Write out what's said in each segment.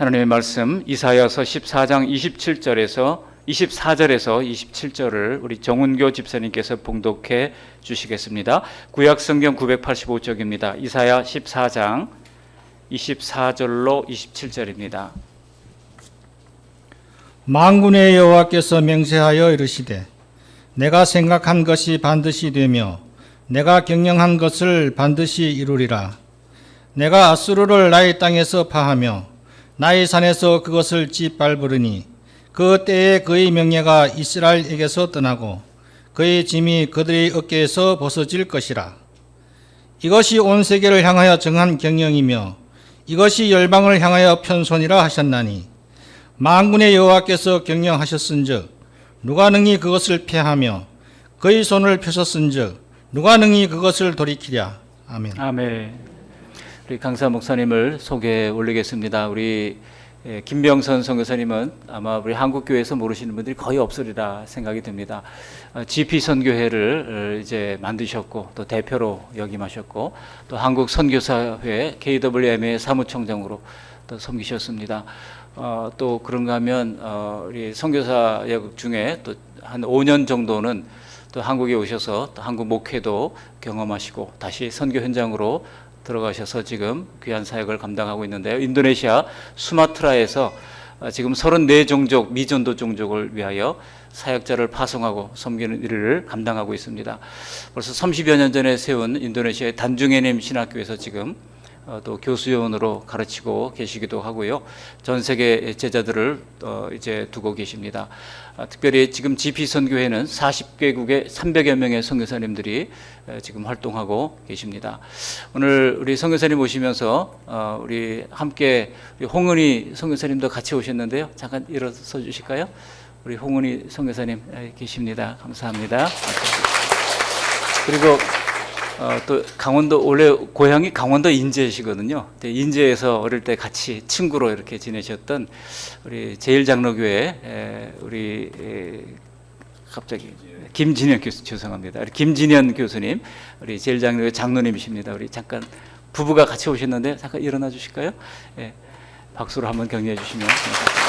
하나님의 말씀 이사야서 14장 24절에서 27절을 우리 정은교 집사님께서 봉독해 주시겠습니다. 구약성경 985쪽입니다. 이사야 14장 24절로 27절입니다. 만군의 여호와께서 맹세하여 이르시되 내가 생각한 것이 반드시 되며 내가 경영한 것을 반드시 이루리라. 내가 아수르를 나의 땅에서 파하며 나의 산에서 그것을 짓밟으리니 그 때에 그의 명예가 이스라엘에게서 떠나고 그의 짐이 그들의 어깨에서 벗어질 것이라. 이것이 온 세계를 향하여 정한 경영이며 이것이 열방을 향하여 편손이라 하셨나니 만군의 여호와께서 경영하셨은즉 누가 능히 그것을 폐하며 그의 손을 펴셨은즉 누가 능히 그것을 돌이키랴. 아멘. 아멘. 우리 강사 목사님을 소개해 올리겠습니다. 우리 김병선 선교사님은 아마 우리 한국교회에서 모르시는 분들이 거의 없으리라 생각이 듭니다. GP 선교회를 이제 만드셨고 또 대표로 역임하셨고 또 한국 선교사회 KWM의 사무총장으로 또 섬기셨습니다. 또 그런가 하면 우리 선교사역 중에 또 한 5년 정도는 또 한국에 오셔서 또 한국 목회도 경험하시고 다시 선교 현장으로 들어가셔서 지금 귀한 사역을 감당하고 있는데요. 인도네시아 수마트라에서 지금 34종족 미전도 종족을 위하여 사역자를 파송하고 섬기는 일을 감당하고 있습니다. 벌써 30여 년 전에 세운 인도네시아의 단중에님 신학교에서 지금 또 교수요원으로 가르치고 계시기도 하고요. 전 세계 제자들을 이제 두고 계십니다. 특별히 지금 GP 선교회는 40개국의 300여 명의 선교사님들이 지금 활동하고 계십니다. 오늘 우리 선교사님 오시면서 우리 함께 우리 홍은희 선교사님도 같이 오셨는데요. 잠깐 일어서 주실까요? 우리 홍은희 선교사님 계십니다. 감사합니다. 그리고 또 강원도 원래 고향이 강원도 인제시거든요. 인제에서 어릴 때 같이 친구로 이렇게 지내셨던 우리 제일장로교회 우리 갑자기 김진현 교수 죄송합니다. 우리 김진현 교수님 우리 제일장로교회 장로님이십니다. 우리 잠깐 부부가 같이 오셨는데 잠깐 일어나 주실까요? 예, 박수로 한번 격려해 주시면 감사합니다.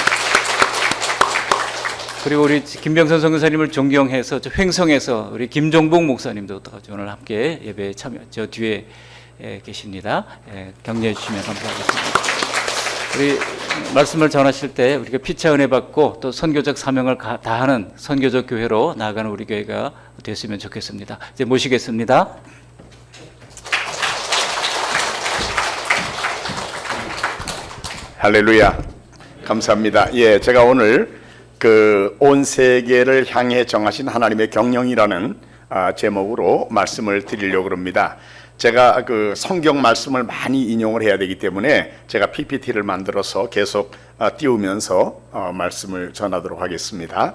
그리고 우리 김병선 선교사님을 존경해서 횡성에서 우리 김종복 목사님도 오늘 함께 예배에 참여 저 뒤에 계십니다. 격려해 주시면 감사하겠습니다. 우리 말씀을 전하실 때 우리가 피차 은혜 받고 또 선교적 사명을 다하는 선교적 교회로 나아가는 우리 교회가 됐으면 좋겠습니다. 이제 모시겠습니다. 할렐루야. 감사합니다. 예, 제가 오늘 온 세계를 향해 정하신 하나님의 경영이라는 제목으로 말씀을 드리려고 합니다. 제가 성경 말씀을 많이 인용을 해야 되기 때문에 제가 PPT를 만들어서 계속 띄우면서 말씀을 전하도록 하겠습니다.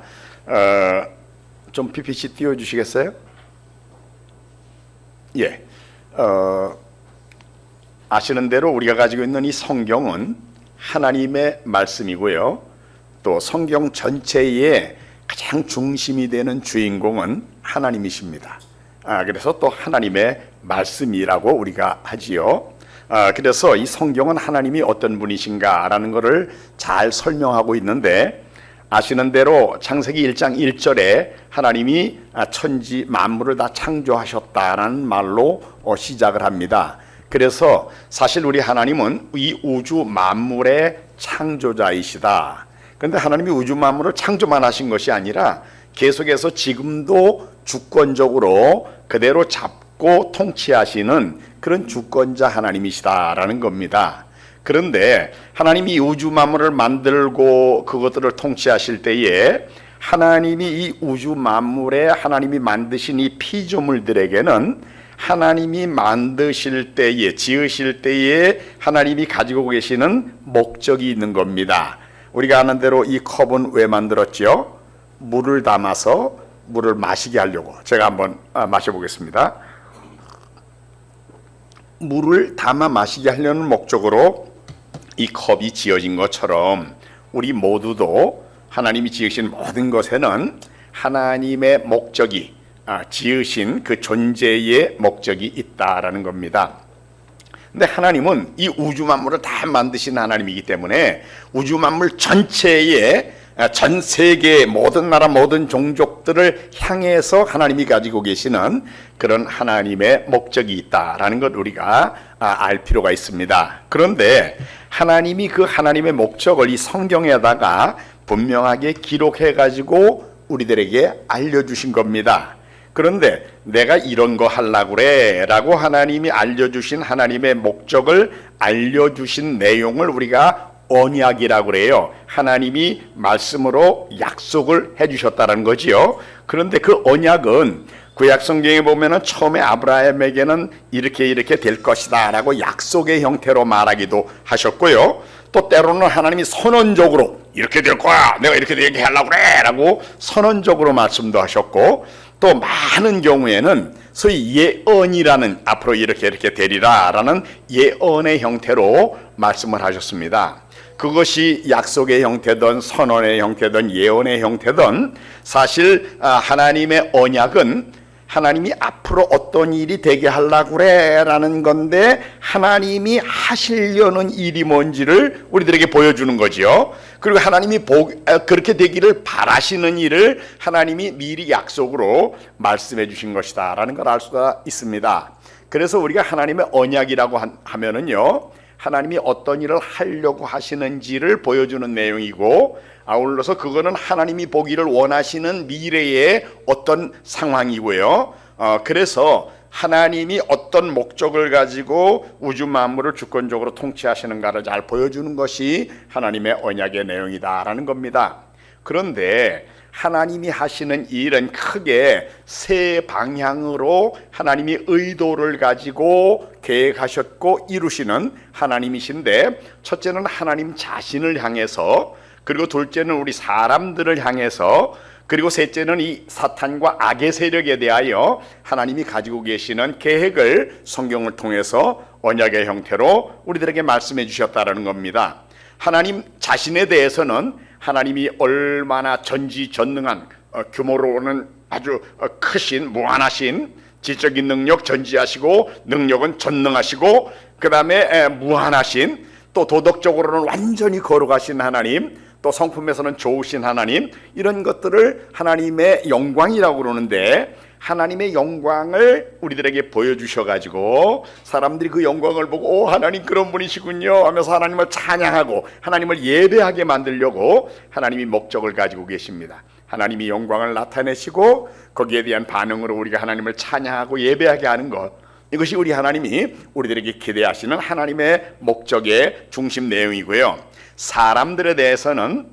좀 PPT 띄워주시겠어요? 예. 아시는 대로 우리가 가지고 있는 이 성경은 하나님의 말씀이고요. 또 성경 전체의 가장 중심이 되는 주인공은 하나님이십니다. 그래서 또 하나님의 말씀이라고 우리가 하지요. 그래서 이 성경은 하나님이 어떤 분이신가라는 것을 잘 설명하고 있는데 아시는 대로 창세기 1장 1절에 하나님이 천지 만물을 다 창조하셨다라는 말로 시작을 합니다. 그래서 사실 우리 하나님은 이 우주 만물의 창조자이시다. 그런데 하나님이 우주 만물을 창조만 하신 것이 아니라 계속해서 지금도 주권적으로 그대로 잡고 통치하시는 그런 주권자 하나님이시다라는 겁니다. 그런데 하나님이 우주 만물을 만들고 그것들을 통치하실 때에 하나님이 이 우주 만물에 하나님이 만드신 이 피조물들에게는 하나님이 만드실 때에 지으실 때에 하나님이 가지고 계시는 목적이 있는 겁니다. 우리가 아는 대로 이 컵은 왜 만들었죠? 물을 담아서 물을 마시게 하려고. 제가 한번 마셔보겠습니다. 물을 담아 마시게 하려는 목적으로 이 컵이 지어진 것처럼 우리 모두도 하나님이 지으신 모든 것에는 하나님의 목적이 지으신 그 존재의 목적이 있다라는 겁니다. 근데 하나님은 이 우주 만물을 다 만드신 하나님이기 때문에 우주 만물 전체에 전 세계의 모든 나라 모든 종족들을 향해서 하나님이 가지고 계시는 그런 하나님의 목적이 있다라는 것 우리가 알 필요가 있습니다. 그런데 하나님이 그 하나님의 목적을 이 성경에다가 분명하게 기록해 가지고 우리들에게 알려주신 겁니다. 그런데 내가 이런 거 하려고 그래 라고 하나님이 알려주신 하나님의 목적을 알려주신 내용을 우리가 언약이라고 그래요. 하나님이 말씀으로 약속을 해주셨다는 거지요. 그런데 그 언약은 구약 성경에 보면은 처음에 아브라함에게는 이렇게 될 것이다 라고 약속의 형태로 말하기도 하셨고요. 또 때로는 하나님이 선언적으로 이렇게 될 거야, 내가 이렇게 되게 하려고 그래 라고 선언적으로 말씀도 하셨고, 또 많은 경우에는 소위 예언이라는, 앞으로 이렇게 되리라 라는 예언의 형태로 말씀을 하셨습니다. 그것이 약속의 형태든 선언의 형태든 예언의 형태든 사실 하나님의 언약은 하나님이 앞으로 어떤 일이 되게 하려고 그래 라는 건데, 하나님이 하시려는 일이 뭔지를 우리들에게 보여주는 거죠. 그리고 하나님이 그렇게 되기를 바라시는 일을 하나님이 미리 약속으로 말씀해 주신 것이다 라는 걸 알 수가 있습니다. 그래서 우리가 하나님의 언약이라고 하면은요, 하나님이 어떤 일을 하려고 하시는지를 보여주는 내용이고, 아울러서 그거는 하나님이 보기를 원하시는 미래의 어떤 상황이고요. 그래서 하나님이 어떤 목적을 가지고 우주 만물을 주권적으로 통치하시는가를 잘 보여주는 것이 하나님의 언약의 내용이다라는 겁니다. 그런데 하나님이 하시는 일은 크게 세 방향으로 하나님이 의도를 가지고 계획하셨고 이루시는 하나님이신데, 첫째는 하나님 자신을 향해서, 그리고 둘째는 우리 사람들을 향해서, 그리고 셋째는 이 사탄과 악의 세력에 대하여 하나님이 가지고 계시는 계획을 성경을 통해서 언약의 형태로 우리들에게 말씀해 주셨다는 겁니다. 하나님 자신에 대해서는 하나님이 얼마나 전지전능한, 규모로는 아주 크신, 무한하신 지적인 능력 전지하시고 능력은 전능하시고, 그 다음에 무한하신, 또 도덕적으로는 완전히 거룩하신 하나님, 또 성품에서는 좋으신 하나님, 이런 것들을 하나님의 영광이라고 그러는데, 하나님의 영광을 우리들에게 보여주셔가지고 사람들이 그 영광을 보고 하나님 그런 분이시군요 하면서 하나님을 찬양하고 하나님을 예배하게 만들려고 하나님이 목적을 가지고 계십니다. 하나님이 영광을 나타내시고 거기에 대한 반응으로 우리가 하나님을 찬양하고 예배하게 하는 것, 이것이 우리 하나님이 우리들에게 기대하시는 하나님의 목적의 중심 내용이고요. 사람들에 대해서는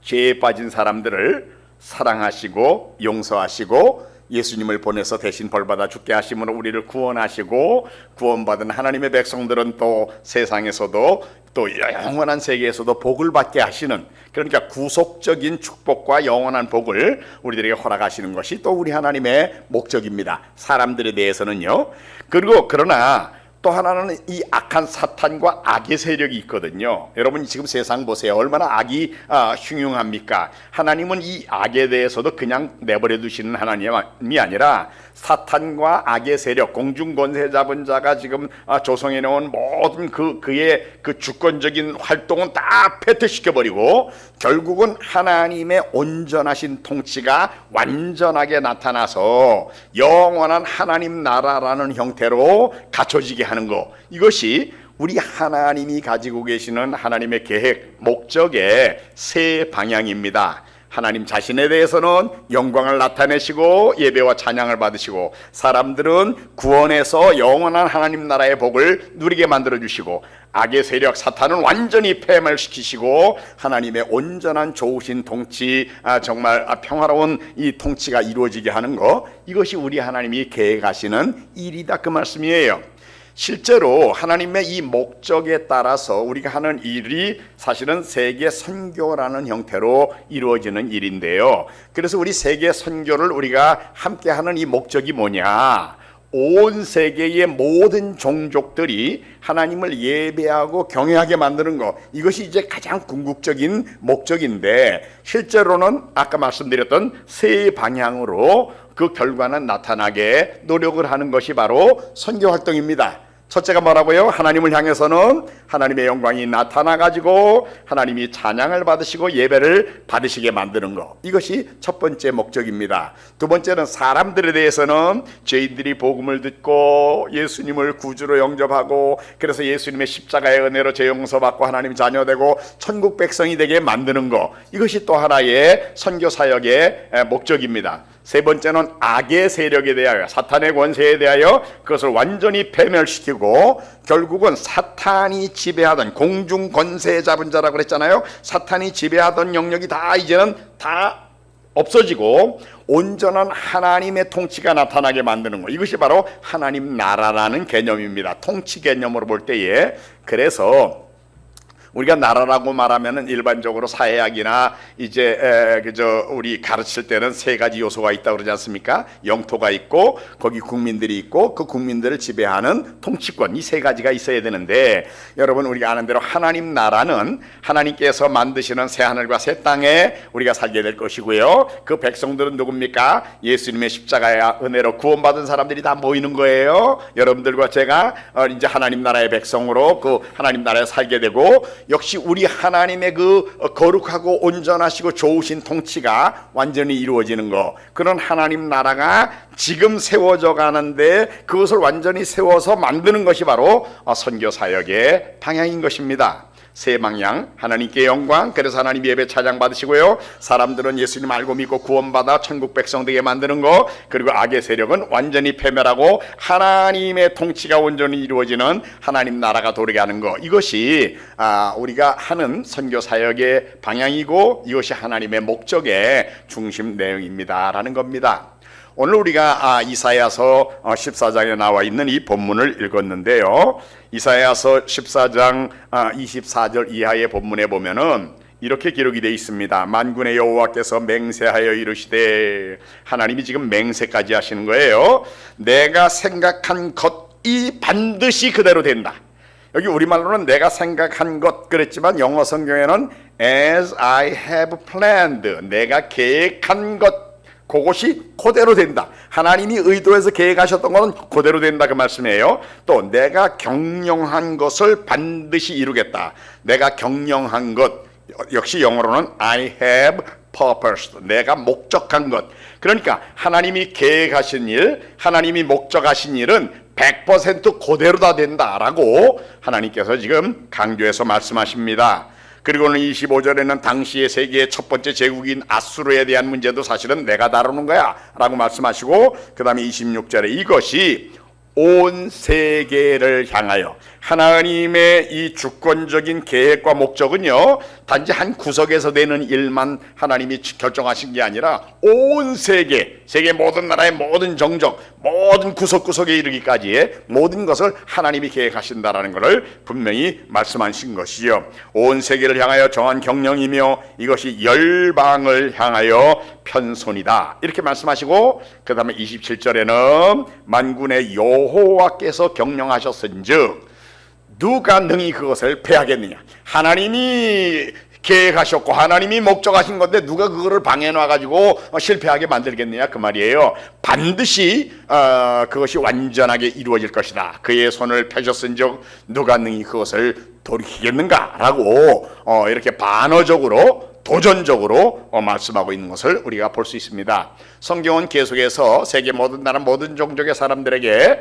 죄에 빠진 사람들을 사랑하시고 용서하시고 예수님을 보내서 대신 벌받아 죽게 하심으로 우리를 구원하시고, 구원받은 하나님의 백성들은 또 세상에서도 또 영원한 세계에서도 복을 받게 하시는, 그러니까 구속적인 축복과 영원한 복을 우리들에게 허락하시는 것이 또 우리 하나님의 목적입니다. 사람들에 대해서는요. 그리고 그러나 또 하나는 이 악한 사탄과 악의 세력이 있거든요. 여러분 지금 세상 보세요. 얼마나 악이 흉흉합니까? 하나님은 이 악에 대해서도 그냥 내버려 두시는 하나님이 아니라 사탄과 악의 세력, 공중권세 잡은 자가 지금 조성해 놓은 모든 그의 그 주권적인 활동은 다 패퇴시켜버리고 결국은 하나님의 온전하신 통치가 완전하게 나타나서 영원한 하나님 나라라는 형태로 갖춰지게 하는 것, 이것이 우리 하나님이 가지고 계시는 하나님의 계획, 목적의 세 방향입니다. 하나님 자신에 대해서는 영광을 나타내시고 예배와 찬양을 받으시고, 사람들은 구원해서 영원한 하나님 나라의 복을 누리게 만들어주시고, 악의 세력 사탄은 완전히 패멸시키시고 하나님의 온전한 좋으신 통치, 정말 평화로운 이 통치가 이루어지게 하는 것, 이것이 우리 하나님이 계획하시는 일이다, 그 말씀이에요. 실제로 하나님의 이 목적에 따라서 우리가 하는 일이 사실은 세계 선교라는 형태로 이루어지는 일인데요. 그래서 우리 세계 선교를 우리가 함께 하는 이 목적이 뭐냐? 온 세계의 모든 종족들이 하나님을 예배하고 경외하게 만드는 것, 이것이 이제 가장 궁극적인 목적인데, 실제로는 아까 말씀드렸던 세 방향으로 그 결과는 나타나게 노력을 하는 것이 바로 선교 활동입니다. 첫째가 뭐라고요? 하나님을 향해서는 하나님의 영광이 나타나가지고 하나님이 찬양을 받으시고 예배를 받으시게 만드는 것, 이것이 첫 번째 목적입니다. 두 번째는 사람들에 대해서는 죄인들이 복음을 듣고 예수님을 구주로 영접하고 그래서 예수님의 십자가의 은혜로 죄 용서받고 하나님 자녀되고 천국 백성이 되게 만드는 것, 이것이 또 하나의 선교 사역의 목적입니다. 세 번째는 악의 세력에 대하여, 사탄의 권세에 대하여 그것을 완전히 패멸시키고 결국은 사탄이 지배하던, 공중 권세 잡은 자라고 그랬잖아요. 사탄이 지배하던 영역이 다 이제는 다 없어지고 온전한 하나님의 통치가 나타나게 만드는 것, 이것이 바로 하나님 나라라는 개념입니다. 통치 개념으로 볼 때에. 그래서 우리가 나라라고 말하면은 일반적으로 사회학이나 이제 그저 우리 가르칠 때는 세 가지 요소가 있다고 그러지 않습니까? 영토가 있고 거기 국민들이 있고 그 국민들을 지배하는 통치권, 이 세 가지가 있어야 되는데, 여러분 우리가 아는 대로 하나님 나라는 하나님께서 만드시는 새 하늘과 새 땅에 우리가 살게 될 것이고요. 그 백성들은 누굽니까? 예수님의 십자가의 은혜로 구원받은 사람들이 다 모이는 거예요. 여러분들과 제가 이제 하나님 나라의 백성으로 그 하나님 나라에 살게 되고, 역시 우리 하나님의 그 거룩하고 온전하시고 좋으신 통치가 완전히 이루어지는 것, 그런 하나님 나라가 지금 세워져 가는데 그것을 완전히 세워서 만드는 것이 바로 선교 사역의 방향인 것입니다. 세 방향, 하나님께 영광, 그래서 하나님 예배 찬양 받으시고요, 사람들은 예수님 알고 믿고 구원받아 천국 백성 되게 만드는 것, 그리고 악의 세력은 완전히 패멸하고 하나님의 통치가 온전히 이루어지는 하나님 나라가 도래게 하는 것, 이것이 우리가 하는 선교 사역의 방향이고 이것이 하나님의 목적의 중심 내용입니다 라는 겁니다. 오늘 우리가 이사야서 14장에 나와 있는 이 본문을 읽었는데요, 이사야서 14장 24절 이하의 본문에 보면은 이렇게 기록이 되어 있습니다. 만군의 여호와께서 맹세하여 이르시되, 하나님이 지금 맹세까지 하시는 거예요. 내가 생각한 것이 반드시 그대로 된다. 여기 우리말로는 내가 생각한 것 그랬지만 영어 성경에는 as I have planned, 내가 계획한 것, 그것이 그대로 된다. 하나님이 의도해서 계획하셨던 것은 그대로 된다, 그 말씀이에요. 또 내가 경영한 것을 반드시 이루겠다. 내가 경영한 것, 역시 영어로는 I have purposed, 내가 목적한 것. 그러니까 하나님이 계획하신 일, 하나님이 목적하신 일은 100% 그대로 다 된다라고 하나님께서 지금 강조해서 말씀하십니다. 그리고는 25절에는 당시의 세계의 첫 번째 제국인 아수르에 대한 문제도 사실은 내가 다루는 거야 라고 말씀하시고, 그 다음에 26절에 이것이 온 세계를 향하여, 하나님의 이 주권적인 계획과 목적은요 단지 한 구석에서 되는 일만 하나님이 결정하신 게 아니라 온 세계 모든 나라의 모든 정적, 모든 구석구석에 이르기까지의 모든 것을 하나님이 계획하신다라는 것을 분명히 말씀하신 것이요, 온 세계를 향하여 정한 경영이며 이것이 열방을 향하여 편손이다 이렇게 말씀하시고, 그 다음에 27절에는 만군의 여호와께서 경영하셨은즉 누가 능히 그것을 패하겠느냐. 하나님이 계획하셨고 하나님이 목적하신 건데 누가 그거를 방해놔가지고 실패하게 만들겠느냐, 그 말이에요. 반드시 그것이 완전하게 이루어질 것이다. 그의 손을 펴셨은즉 누가 능히 그것을 돌이키겠는가 라고 이렇게 반어적으로 도전적으로 말씀하고 있는 것을 우리가 볼 수 있습니다. 성경은 계속해서 세계 모든 나라 모든 종족의 사람들에게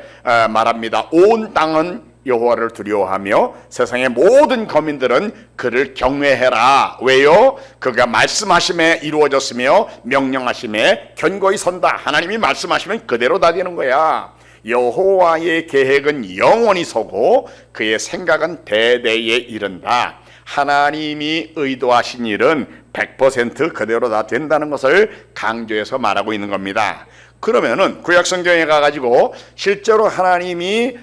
말합니다. 온 땅은 여호와를 두려워하며 세상의 모든 거민들은 그를 경외해라. 왜요? 그가 말씀하심에 이루어졌으며 명령하심에 견고히 선다. 하나님이 말씀하시면 그대로 다 되는 거야. 여호와의 계획은 영원히 서고 그의 생각은 대대에 이른다. 하나님이 의도하신 일은 100% 그대로 다 된다는 것을 강조해서 말하고 있는 겁니다. 그러면은 구약성경에 가가지고 실제로 하나님이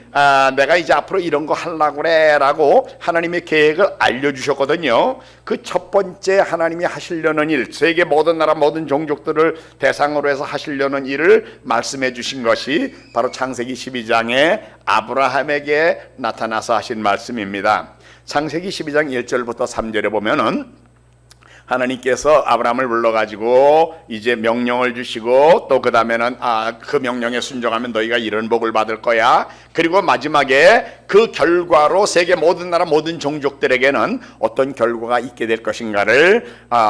내가 이제 앞으로 이런 거 하려고 그래 라고 하나님의 계획을 알려주셨거든요. 그 첫 번째 하나님이 하시려는 일, 세계 모든 나라 모든 종족들을 대상으로 해서 하시려는 일을 말씀해 주신 것이 바로 창세기 12장에 아브라함에게 나타나서 하신 말씀입니다. 창세기 12장 1절부터 3절에 보면은 하나님께서 아브라함을 불러가지고 이제 명령을 주시고 또 그 다음에는 그 명령에 순종하면 너희가 이런 복을 받을 거야. 그리고 마지막에 그 결과로 세계 모든 나라 모든 종족들에게는 어떤 결과가 있게 될 것인가를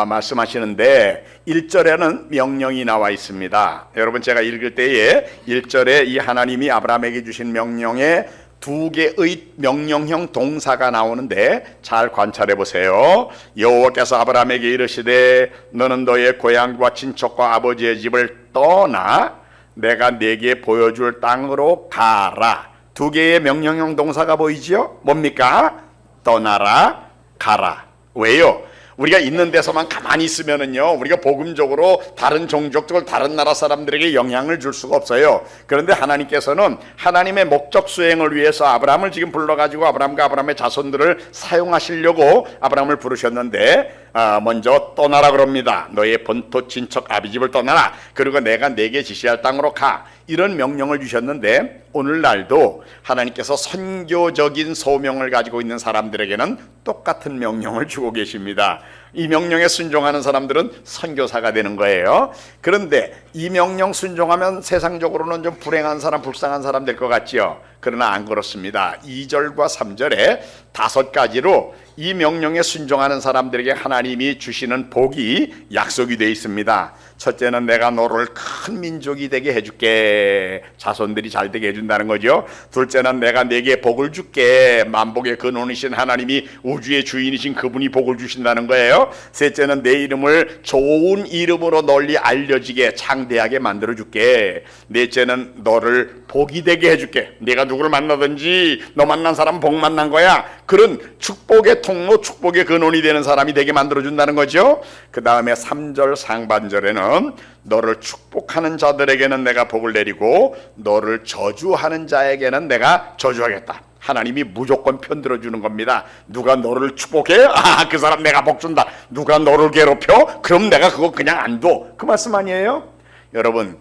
말씀하시는데 1절에는 명령이 나와 있습니다. 여러분 제가 읽을 때에 1절에 이 하나님이 아브라함에게 주신 명령에 두 개의 명령형 동사가 나오는데 잘 관찰해 보세요. 여호와께서 아브라함에게 이르시되 너는 너의 고향과 친척과 아버지의 집을 떠나 내가 네게 보여줄 땅으로 가라. 두 개의 명령형 동사가 보이지요? 뭡니까? 떠나라, 가라. 왜요? 우리가 있는 데서만 가만히 있으면은요, 우리가 복음적으로 다른 종족들, 다른 나라 사람들에게 영향을 줄 수가 없어요. 그런데 하나님께서는 하나님의 목적 수행을 위해서 아브라함을 지금 불러가지고 아브라함과 아브라함의 자손들을 사용하시려고 아브라함을 부르셨는데, 먼저 떠나라 그럽니다. 너의 본토 친척 아비집을 떠나라. 그리고 내가 네게 지시할 땅으로 가. 이런 명령을 주셨는데 오늘날도 하나님께서 선교적인 소명을 가지고 있는 사람들에게는 똑같은 명령을 주고 계십니다. 이 명령에 순종하는 사람들은 선교사가 되는 거예요. 그런데 이 명령 순종하면 세상적으로는 좀 불행한 사람, 불쌍한 사람 될 것 같지요. 그러나 안 그렇습니다. 2절과 3절에 5가지로 이 명령에 순종하는 사람들에게 하나님이 주시는 복이 약속이 되어 있습니다. 첫째는 내가 너를 큰 민족이 되게 해줄게. 자손들이 잘 되게 해준다는 거죠. 둘째는 내가 네게 복을 줄게. 만복의 근원이신 하나님이 우주의 주인이신 그분이 복을 주신다는 거예요. 셋째는 내 이름을 좋은 이름으로 널리 알려지게 창대하게 만들어줄게. 넷째는 너를 복이 되게 해줄게. 내가 누구를 만나든지 너 만난 사람 복 만난 거야. 그런 축복의 통로, 축복의 근원이 되는 사람이 되게 만들어준다는 거죠. 그 다음에 3절 상반절에는 너를 축복하는 자들에게는 내가 복을 내리고 너를 저주하는 자에게는 내가 저주하겠다. 하나님이 무조건 편들어주는 겁니다. 누가 너를 축복해? 그 사람 내가 복 준다. 누가 너를 괴롭혀? 그럼 내가 그거 그냥 안 둬. 그 말씀 아니에요? 여러분,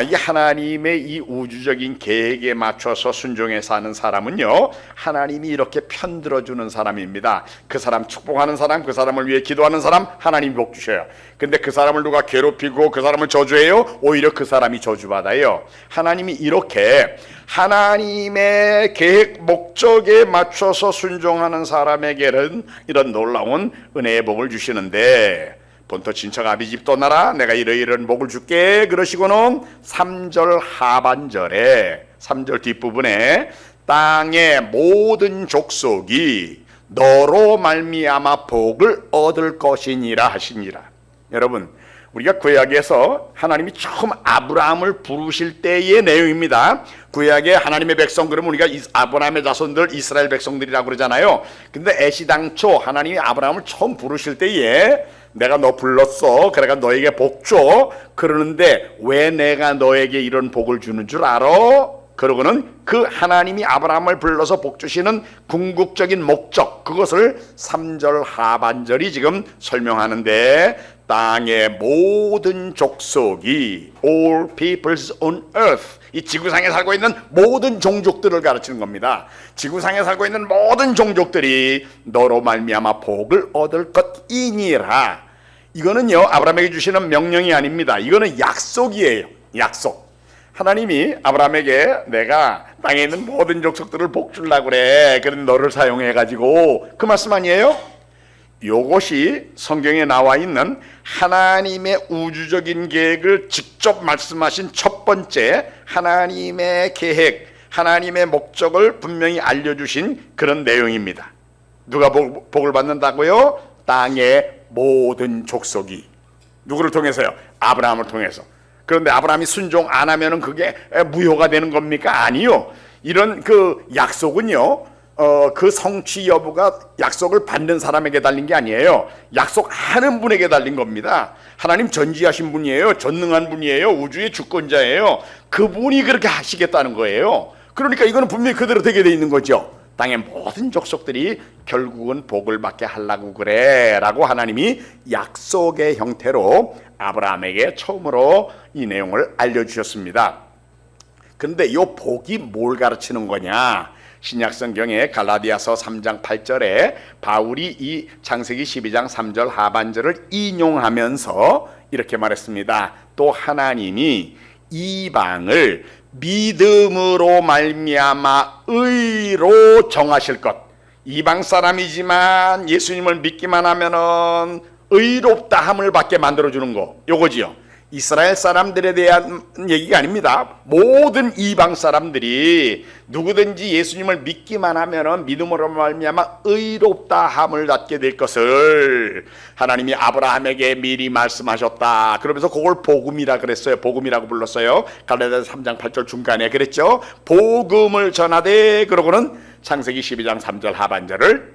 이 하나님의 이 우주적인 계획에 맞춰서 순종해 사는 사람은요, 하나님이 이렇게 편들어주는 사람입니다. 그 사람 축복하는 사람, 그 사람을 위해 기도하는 사람, 하나님이 복 주셔요. 근데 그 사람을 누가 괴롭히고 그 사람을 저주해요? 오히려 그 사람이 저주받아요. 하나님이 이렇게 하나님의 계획, 목적에 맞춰서 순종하는 사람에게는 이런 놀라운 은혜의 복을 주시는데, 본토 친척 아비집 떠나라 내가 이런 복을 줄게. 그러시고는 3절 하반절에 3절 뒷부분에 땅의 모든 족속이 너로 말미암아 복을 얻을 것이니라 하시니라. 여러분, 우리가 구약에서 하나님이 처음 아브라함을 부르실 때의 내용입니다. 구약에 하나님의 백성 그러면 우리가 아브라함의 자손들 이스라엘 백성들이라고 그러잖아요. 근데 애시당초 하나님이 아브라함을 처음 부르실 때에 내가 너 불렀어. 그러니까 너에게 복 줘. 그러는데 왜 내가 너에게 이런 복을 주는 줄 알아? 그러고는 그 하나님이 아브라함을 불러서 복 주시는 궁극적인 목적, 그것을 3절 하반절이 지금 설명하는데, 땅의 모든 족속이 all peoples on earth, 이 지구상에 살고 있는 모든 종족들을 가르치는 겁니다. 지구상에 살고 있는 모든 종족들이 너로 말미암아 복을 얻을 것이니라. 이거는요, 아브라함에게 주시는 명령이 아닙니다. 이거는 약속이에요. 약속. 하나님이 아브라함에게 내가 땅에 있는 모든 족속들을 복 주려고 그래. 그런 너를 사용해가지고, 그 말씀 아니에요? 요것이 성경에 나와 있는 하나님의 우주적인 계획을 직접 말씀하신 첫 번째 하나님의 계획, 하나님의 목적을 분명히 알려주신 그런 내용입니다. 누가 복을 받는다고요? 땅의 모든 족속이. 누구를 통해서요? 아브라함을 통해서. 그런데 아브라함이 순종 안 하면은 그게 무효가 되는 겁니까? 아니요. 이런 그 약속은요, 그 성취 여부가 약속을 받는 사람에게 달린 게 아니에요. 약속하는 분에게 달린 겁니다. 하나님 전지하신 분이에요. 전능한 분이에요. 우주의 주권자예요. 그분이 그렇게 하시겠다는 거예요. 그러니까 이거는 분명히 그대로 되게 돼 있는 거죠. 땅의 모든 족속들이 결국은 복을 받게 하려고 그래 라고 하나님이 약속의 형태로 아브라함에게 처음으로 이 내용을 알려주셨습니다. 그런데 이 복이 뭘 가르치는 거냐? 신약성경의 갈라디아서 3장 8절에 바울이 이 창세기 12장 3절 하반절을 인용하면서 이렇게 말했습니다. 또 하나님이 이방을 믿음으로 말미암아 의로 정하실 것. 이방 사람이지만 예수님을 믿기만 하면은 의롭다 함을 받게 만들어주는 거, 요거지요. 이스라엘 사람들에 대한 얘기가 아닙니다. 모든 이방 사람들이 누구든지 예수님을 믿기만 하면은 믿음으로 말미암아 의롭다 함을 받게 될 것을 하나님이 아브라함에게 미리 말씀하셨다. 그러면서 그걸 복음이라 그랬어요. 복음이라고 불렀어요. 갈라디아서 3장 8절 중간에 그랬죠. 복음을 전하되, 그러고는 창세기 12장 3절 하반절을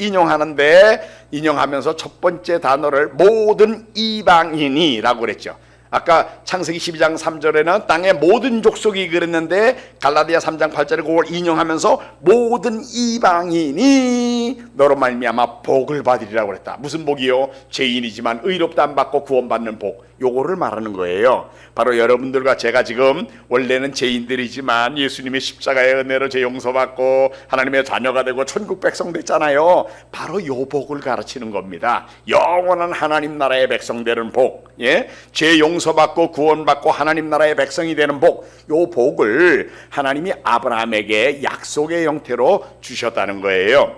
인용하면서 첫 번째 단어를 모든 이방인이라고 그랬죠. 아까 창세기 12장 3절에는 땅의 모든 족속이 그랬는데 갈라디아 3장 8절에 그걸 인용하면서 모든 이방인이 너로 말미암아 복을 받으리라고 그랬다. 무슨 복이요? 죄인이지만 의롭다 안 받고 구원받는 복. 요거를 말하는 거예요. 바로 여러분들과 제가 지금 원래는 죄인들이지만 예수님의 십자가의 은혜로 죄 용서받고 하나님의 자녀가 되고 천국 백성 됐잖아요. 바로 요 복을 가르치는 겁니다. 영원한 하나님 나라의 백성 되는 복, 죄 용서받고 구원받고 하나님 나라의 백성이 되는 복, 요 복을 하나님이 아브라함에게 약속의 형태로 주셨다는 거예요.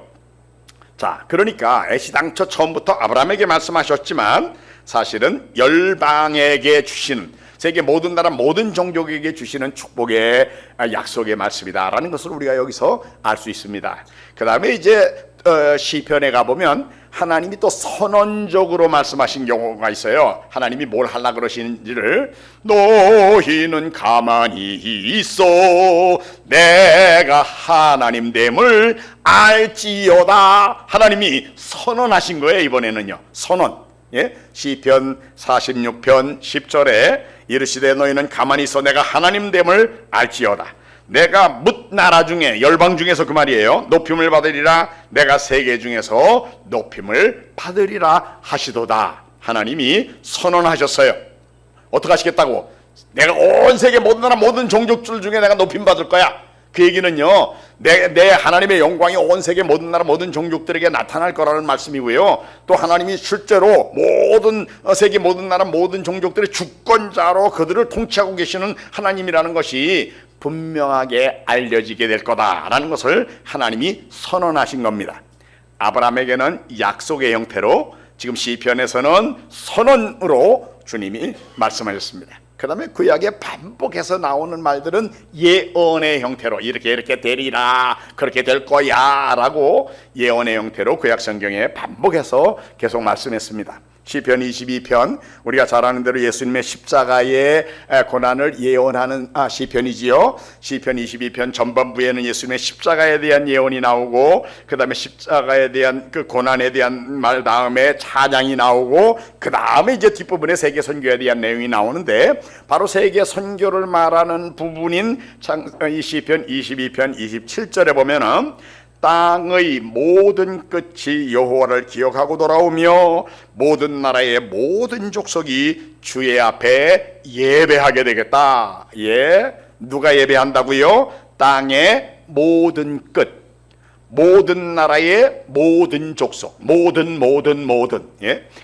자, 그러니까 애시당초 처음부터 아브라함에게 말씀하셨지만 사실은 열방에게 주시는, 세계 모든 나라 모든 종족에게 주시는 축복의 약속의 말씀이다라는 것을 우리가 여기서 알 수 있습니다. 그 다음에 이제 시편에 가보면 하나님이 또 선언적으로 말씀하신 경우가 있어요. 하나님이 뭘 하려고 그러시는지를, 너희는 가만히 있어 내가 하나님 됨을 알지어다. 하나님이 선언하신 거예요. 이번에는요, 선언. 시편 46편 10절에 이르시되 너희는 가만히 있어 내가 하나님 됨을 알지어다. 내가 뭇 나라 중에, 열방 중에서 그 말이에요, 높임을 받으리라. 내가 세계 중에서 높임을 받으리라 하시도다. 하나님이 선언하셨어요. 어떻게 하시겠다고? 내가 온 세계 모든 나라 모든 종족들 중에 내가 높임 받을 거야. 그 얘기는요, 내 하나님의 영광이 온 세계 모든 나라 모든 종족들에게 나타날 거라는 말씀이고요. 또 하나님이 실제로 모든 세계 모든 나라 모든 종족들의 주권자로 그들을 통치하고 계시는 하나님이라는 것이 분명하게 알려지게 될 거다라는 것을 하나님이 선언하신 겁니다. 아브라함에게는 약속의 형태로, 지금 시편에서는 선언으로 주님이 말씀하셨습니다. 그 다음에 구약에 반복해서 나오는 말들은 예언의 형태로, 이렇게 되리라, 그렇게 될 거야 라고 예언의 형태로 구약 성경에 반복해서 계속 말씀했습니다. 시편 22편, 우리가 잘 아는 대로 예수님의 십자가의 고난을 예언하는 시편이지요. 시편 22편 전반부에는 예수님의 십자가에 대한 예언이 나오고, 그 다음에 십자가에 대한 그 고난에 대한 말 다음에 찬양이 나오고, 그 다음에 이제 뒷부분에 세계 선교에 대한 내용이 나오는데, 바로 세계 선교를 말하는 부분인 이 시편 22편 27절에 보면은 땅의 모든 끝이 여호와를 기억하고 돌아오며 모든 나라의 모든 족속이 주의 앞에 예배하게 되겠다. 누가 예배한다고요? 땅의 모든 끝, 모든 나라의 모든 족속, 모든.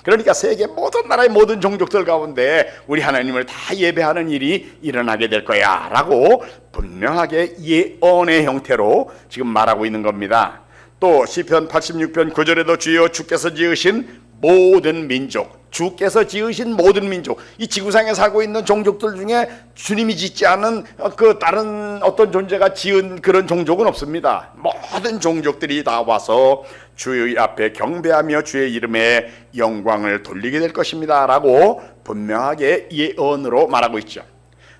그러니까 세계 모든 나라의 모든 종족들 가운데 우리 하나님을 다 예배하는 일이 일어나게 될 거야 라고 분명하게 예언의 형태로 지금 말하고 있는 겁니다. 또 시편 86편 9절에도 주여 주께서 지으신 모든 민족, 주께서 지으신 모든 민족, 이 지구상에 살고 있는 종족들 중에 주님이 짓지 않은 그 다른 어떤 존재가 지은 그런 종족은 없습니다. 모든 종족들이 다 와서 주의 앞에 경배하며 주의 이름에 영광을 돌리게 될 것입니다 라고 분명하게 예언으로 말하고 있죠.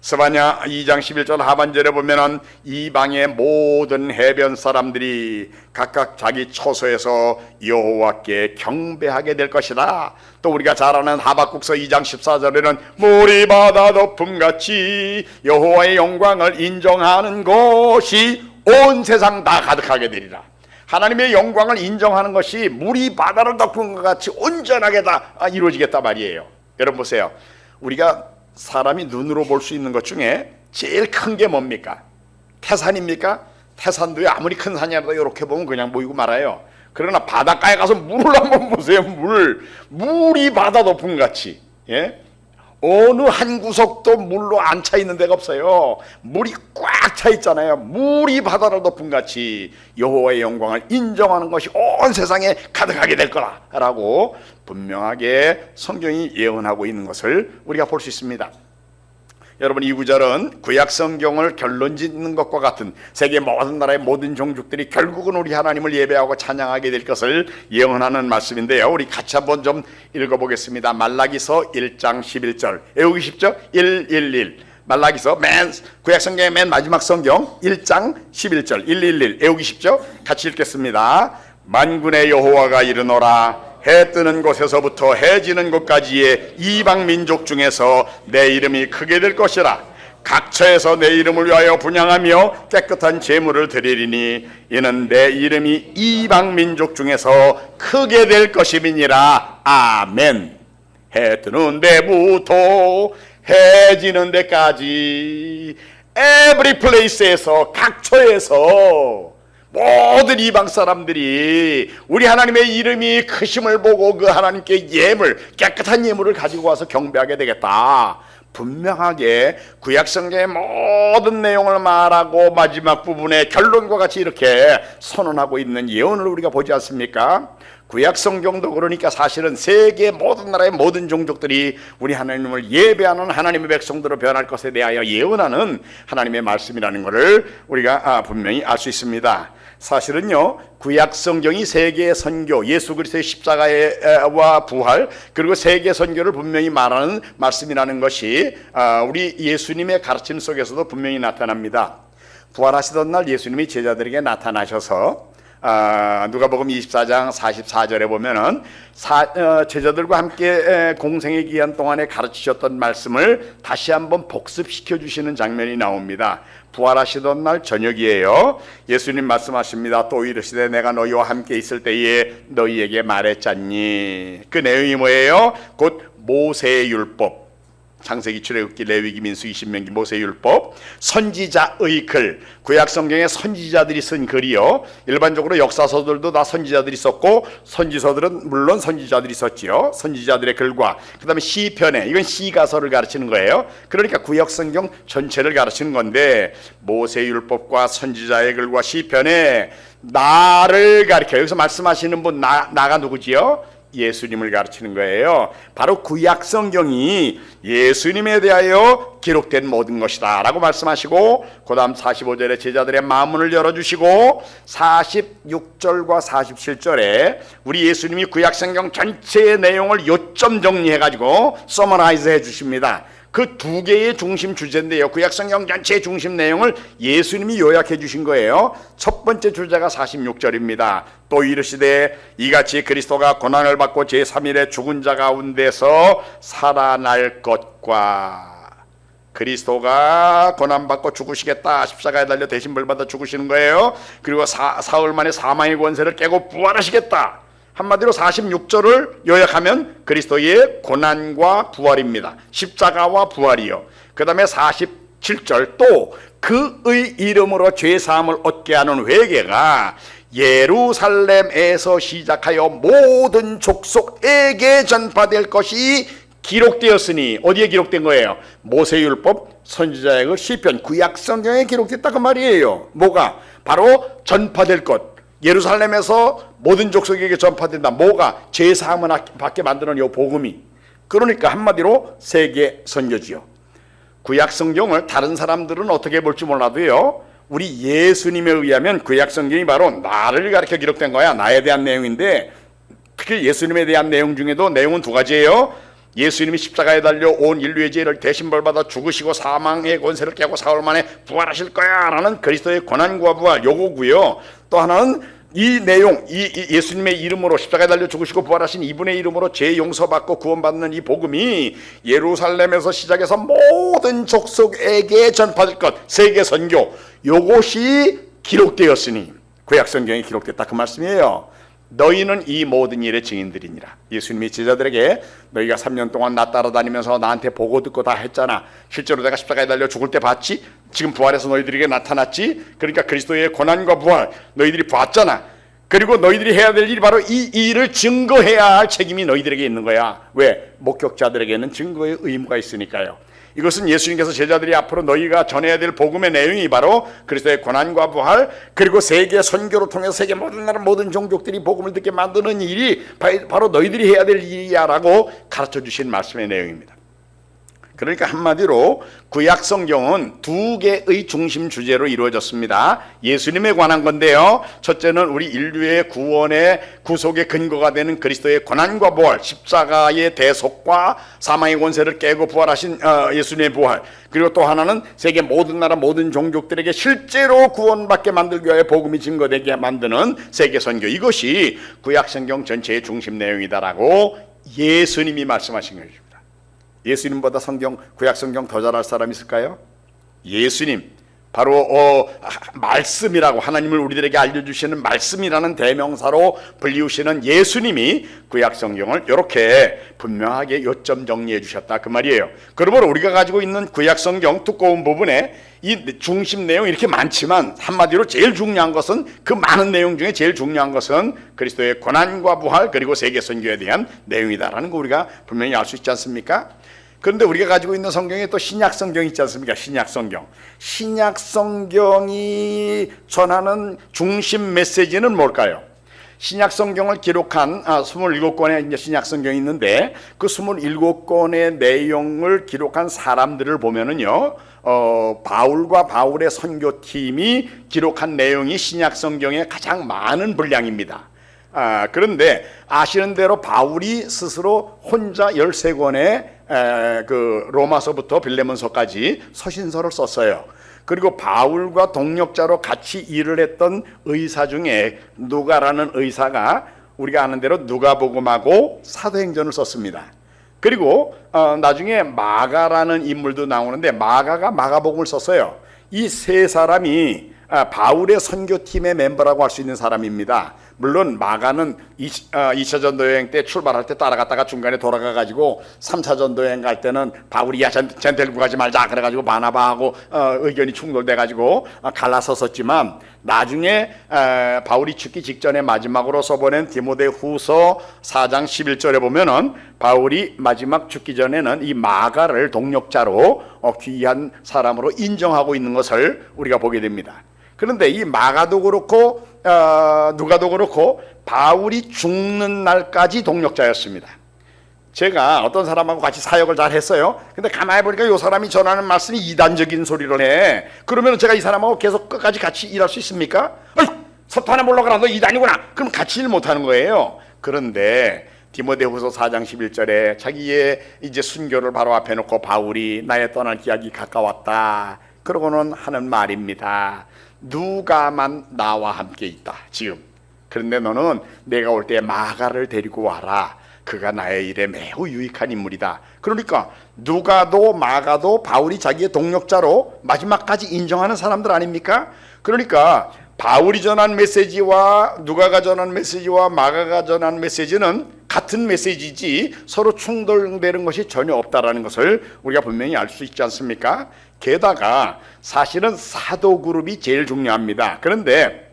스바냐 2장 11절 하반절에 보면은 이방의 모든 해변 사람들이 각각 자기 처소에서 여호와께 경배하게 될 것이다. 또 우리가 잘 아는 하박국서 2장 14절에는 물이 바다 덮음같이 여호와의 영광을 인정하는 것이 온 세상 다 가득하게 되리라. 하나님의 영광을 인정하는 것이 물이 바다를 덮은 것 같이 온전하게 다 이루어지겠다 말이에요. 여러분 보세요. 우리가 사람이 눈으로 볼 수 있는 것 중에 제일 큰 게 뭡니까? 태산입니까? 태산도에 아무리 큰 산이라도 이렇게 보면 그냥 보이고 말아요. 그러나 바닷가에 가서 물을 한번 보세요. 물이 바다 덮음 같이, 예? 어느 한 구석도 물로 안 차 있는 데가 없어요. 물이 꽉 차 있잖아요. 물이 바다를 덮은 같이 여호와의 영광을 인정하는 것이 온 세상에 가득하게 될 거라라고 분명하게 성경이 예언하고 있는 것을 우리가 볼 수 있습니다. 여러분, 이 구절은 구약 성경을 결론짓는 것과 같은 세계 모든 나라의 모든 종족들이 결국은 우리 하나님을 예배하고 찬양하게 될 것을 예언하는 말씀인데요. 우리 같이 한번 좀 읽어보겠습니다. 말라기서 1장 11절 외우기 쉽죠? 111 말라기서 구약 성경의 맨 마지막 성경 1장 11절 111 외우기 쉽죠? 같이 읽겠습니다. 만군의 여호와가 이르노라. 해 뜨는 곳에서부터 해 지는 곳까지의 이방 민족 중에서 내 이름이 크게 될 것이라. 각처에서 내 이름을 위하여 분향하며 깨끗한 제물을 드리리니 이는 내 이름이 이방 민족 중에서 크게 될 것임이니라. 아멘. 해 뜨는 데부터 해 지는 데까지 every place에서 각처에서 모든 이방 사람들이 우리 하나님의 이름이 크심을 보고 그 하나님께 깨끗한 예물을 가지고 와서 경배하게 되겠다. 분명하게 구약 성경의 모든 내용을 말하고 마지막 부분에 결론과 같이 이렇게 선언하고 있는 예언을 우리가 보지 않습니까? 구약 성경도 그러니까 사실은 세계 모든 나라의 모든 종족들이 우리 하나님을 예배하는 하나님의 백성들로 변할 것에 대하여 예언하는 하나님의 말씀이라는 것을 우리가 분명히 알 수 있습니다. 사실은요, 구약 성경이 세계 선교, 예수 그리스도의 십자가와 부활, 그리고 세계 선교를 분명히 말하는 말씀이라는 것이 우리 예수님의 가르침 속에서도 분명히 나타납니다. 부활하시던 날 예수님이 제자들에게 나타나셔서 누가복음 24장 44절에 보면은 제자들과 함께 공생의 기간 동안에 가르치셨던 말씀을 다시 한번 복습시켜 주시는 장면이 나옵니다. 부활하시던 날 저녁이에요. 예수님 말씀하십니다. 또 이르시되 내가 너희와 함께 있을 때에 너희에게 말했잖니. 그 내용이 뭐예요? 곧 모세의 율법, 창세기, 출애굽기, 레위기, 민수기, 신명기, 모세율법, 선지자의 글, 구약 성경에 선지자들이 쓴 글이요. 일반적으로 역사서들도 다 선지자들이 썼고 선지서들은 물론 선지자들이 썼지요. 선지자들의 글과 그 다음에 시편에, 이건 시가서를 가르치는 거예요. 그러니까 구약 성경 전체를 가르치는 건데 모세율법과 선지자의 글과 시편에 나를 가르쳐요. 여기서 말씀하시는 분 나가 누구지요? 예수님을 가르치는 거예요. 바로 구약 성경이 예수님에 대하여 기록된 모든 것이다 라고 말씀하시고, 그 다음 45절에 제자들의 마음문을 열어주시고 46절과 47절에 우리 예수님이 구약 성경 전체의 내용을 요점 정리해가지고 서머라이즈 해주십니다. 그 두 개의 중심 주제인데요, 구약 성경 전체의 중심 내용을 예수님이 요약해 주신 거예요. 첫 번째 주제가 46절입니다. 또 이르시되 이같이 그리스도가 고난을 받고 제3일에 죽은 자 가운데서 살아날 것과, 그리스도가 고난받고 죽으시겠다, 십자가에 달려 대신벌 받아 죽으시는 거예요. 그리고 사흘 만에 사망의 권세를 깨고 부활하시겠다. 한마디로 46절을 요약하면 그리스도의 고난과 부활입니다. 십자가와 부활이요. 그 다음에 47절 또 그의 이름으로 죄사함을 얻게 하는 회개가 예루살렘에서 시작하여 모든 족속에게 전파될 것이 기록되었으니, 어디에 기록된 거예요? 모세율법, 선지자의 글, 시편, 구약 성경에 기록됐다 그 말이에요. 뭐가? 바로 전파될 것. 예루살렘에서 모든 족속에게 전파된다. 뭐가? 죄사함을 받게 만드는 이 복음이. 그러니까 한마디로 세계 선교지요. 구약 성경을 다른 사람들은 어떻게 볼지 몰라도요, 우리 예수님에 의하면 구약 성경이 바로 나를 가르쳐 기록된 거야. 나에 대한 내용인데, 특히 예수님에 대한 내용 중에도 내용은 두 가지예요. 예수님이 십자가에 달려 온 인류의 죄를 대신 벌받아 죽으시고 사망의 권세를 깨고 사흘 만에 부활하실 거야 라는 그리스도의 고난과 부활, 요거고요. 또 하나는 이 내용, 이 예수님의 이름으로 십자가에 달려 죽으시고 부활하신 이분의 이름으로 죄 용서받고 구원받는 이 복음이 예루살렘에서 시작해서 모든 족속에게 전파될 것, 세계 선교, 요것이 기록되었으니 구약 성경에 기록됐다 그 말씀이에요. 너희는 이 모든 일의 증인들이니라. 예수님이 제자들에게 너희가 3년 동안 나 따라다니면서 나한테 보고 듣고 다 했잖아. 실제로 내가 십자가에 달려 죽을 때 봤지? 지금 부활해서 너희들에게 나타났지? 그러니까 그리스도의 고난과 부활 너희들이 봤잖아. 그리고 너희들이 해야 될 일이 바로 이 일을 증거해야 할 책임이 너희들에게 있는 거야. 왜? 목격자들에게는 증거의 의무가 있으니까요. 이것은 예수님께서 제자들이 앞으로 너희가 전해야 될 복음의 내용이 바로 그리스도의 고난과 부활, 그리고 세계 선교를 통해서 세계 모든 나라 모든 종족들이 복음을 듣게 만드는 일이 바로 너희들이 해야 될 일이야 라고 가르쳐 주신 말씀의 내용입니다. 그러니까 한마디로 구약 성경은 두 개의 중심 주제로 이루어졌습니다. 예수님에 관한 건데요. 첫째는 우리 인류의 구원의 구속의 근거가 되는 그리스도의 고난과 부활, 십자가의 대속과 사망의 권세를 깨고 부활하신 예수님의 부활. 그리고 또 하나는 세계 모든 나라 모든 종족들에게 실제로 구원받게 만들기 위하여 복음이 증거되게 만드는 세계 선교. 이것이 구약 성경 전체의 중심 내용이다라고 예수님이 말씀하신 것입니다. 예수님보다 구약 성경 더 잘할 사람이 있을까요? 예수님, 바로 말씀이라고 하나님을 우리들에게 알려주시는 말씀이라는 대명사로 불리우시는 예수님이 구약 성경을 이렇게 분명하게 요점 정리해 주셨다 그 말이에요. 그러므로 우리가 가지고 있는 구약 성경 두꺼운 부분에 이 중심 내용 이렇게 많지만 한마디로 제일 중요한 것은 그 많은 내용 중에 제일 중요한 것은 그리스도의 고난과 부활 그리고 세계 선교에 대한 내용이다라는 거 우리가 분명히 알 수 있지 않습니까? 그런데 우리가 가지고 있는 성경에 또 신약 성경이 있지 않습니까? 신약 성경. 신약 성경이 전하는 중심 메시지는 뭘까요? 신약 성경을 기록한 27권의 이제 신약 성경이 있는데 그 27권의 내용을 기록한 사람들을 보면은요. 바울과 바울의 선교팀이 기록한 내용이 신약 성경의 가장 많은 분량입니다. 그런데 아시는 대로 바울이 스스로 혼자 13권의 그 로마서부터 빌레몬서까지 서신서를 썼어요. 그리고 바울과 동력자로 같이 일을 했던 의사 중에 누가라는 의사가 우리가 아는 대로 누가복음하고 사도행전을 썼습니다. 그리고 나중에 마가라는 인물도 나오는데 마가가 마가복음을 썼어요. 이 세 사람이 바울의 선교팀의 멤버라고 할 수 있는 사람입니다. 물론 마가는 2차 전도 여행 때 출발할 때 따라갔다가 중간에 돌아가가지고 3차 전도 여행 갈 때는 바울이 야 쟤 데리고 가지 말자 그래가지고 바나바하고 의견이 충돌돼가지고 갈라섰었지만 나중에 바울이 죽기 직전에 마지막으로 써보낸 디모데후서 4장 11절에 보면은 바울이 마지막 죽기 전에는 이 마가를 동력자로 귀한 사람으로 인정하고 있는 것을 우리가 보게 됩니다. 그런데 이 마가도 그렇고 누가도 그렇고 바울이 죽는 날까지 동력자였습니다. 제가 어떤 사람하고 같이 사역을 잘 했어요. 근데 가만히 보니까 이 사람이 전하는 말씀이 이단적인 소리를 해. 그러면 제가 이 사람하고 계속 끝까지 같이 일할 수 있습니까? 석탄에 몰라가라 너 이단이구나. 그럼 같이 일 못하는 거예요. 그런데 디모데후서 4장 11절에 자기의 이제 순교를 바로 앞에 놓고 바울이 나의 떠날 기약이 가까웠다. 그러고는 하는 말입니다. 누가만 나와 함께 있다 지금. 그런데 너는 내가 올 때 마가를 데리고 와라. 그가 나의 일에 매우 유익한 인물이다. 그러니까 누가도 마가도 바울이 자기의 동력자로 마지막까지 인정하는 사람들 아닙니까? 그러니까 바울이 전한 메시지와 누가가 전한 메시지와 마가가 전한 메시지는 같은 메시지지 서로 충돌되는 것이 전혀 없다라는 것을 우리가 분명히 알 수 있지 않습니까? 게다가 사실은 사도 그룹이 제일 중요합니다. 그런데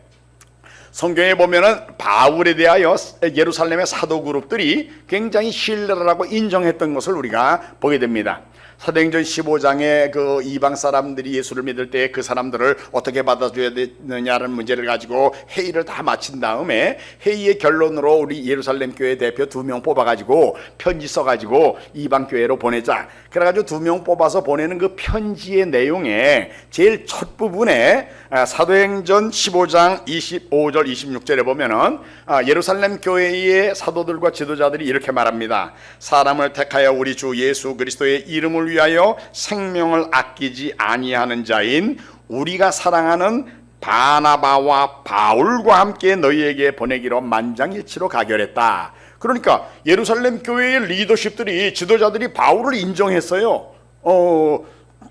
성경에 보면은 바울에 대하여 예루살렘의 사도 그룹들이 굉장히 신뢰를 하고 인정했던 것을 우리가 보게 됩니다. 사도행전 15장에 그 이방 사람들이 예수를 믿을 때 그 사람들을 어떻게 받아줘야 되느냐는 문제를 가지고 회의를 다 마친 다음에 회의의 결론으로 우리 예루살렘 교회 대표 2명 뽑아가지고 편지 써가지고 이방 교회로 보내자. 그래가지고 2명 뽑아서 보내는 그 편지의 내용에 제일 첫 부분에 사도행전 15장 25절 26절에 보면은 예루살렘 교회의 사도들과 지도자들이 이렇게 말합니다. 사람을 택하여 우리 주 예수 그리스도의 이름을 위하여 생명을 아끼지 아니하는 자인 우리가 사랑하는 바나바와 바울과 함께 너희에게 보내기로 만장일치로 가결했다. 그러니까 예루살렘 교회의 리더십들이 지도자들이 바울을 인정했어요.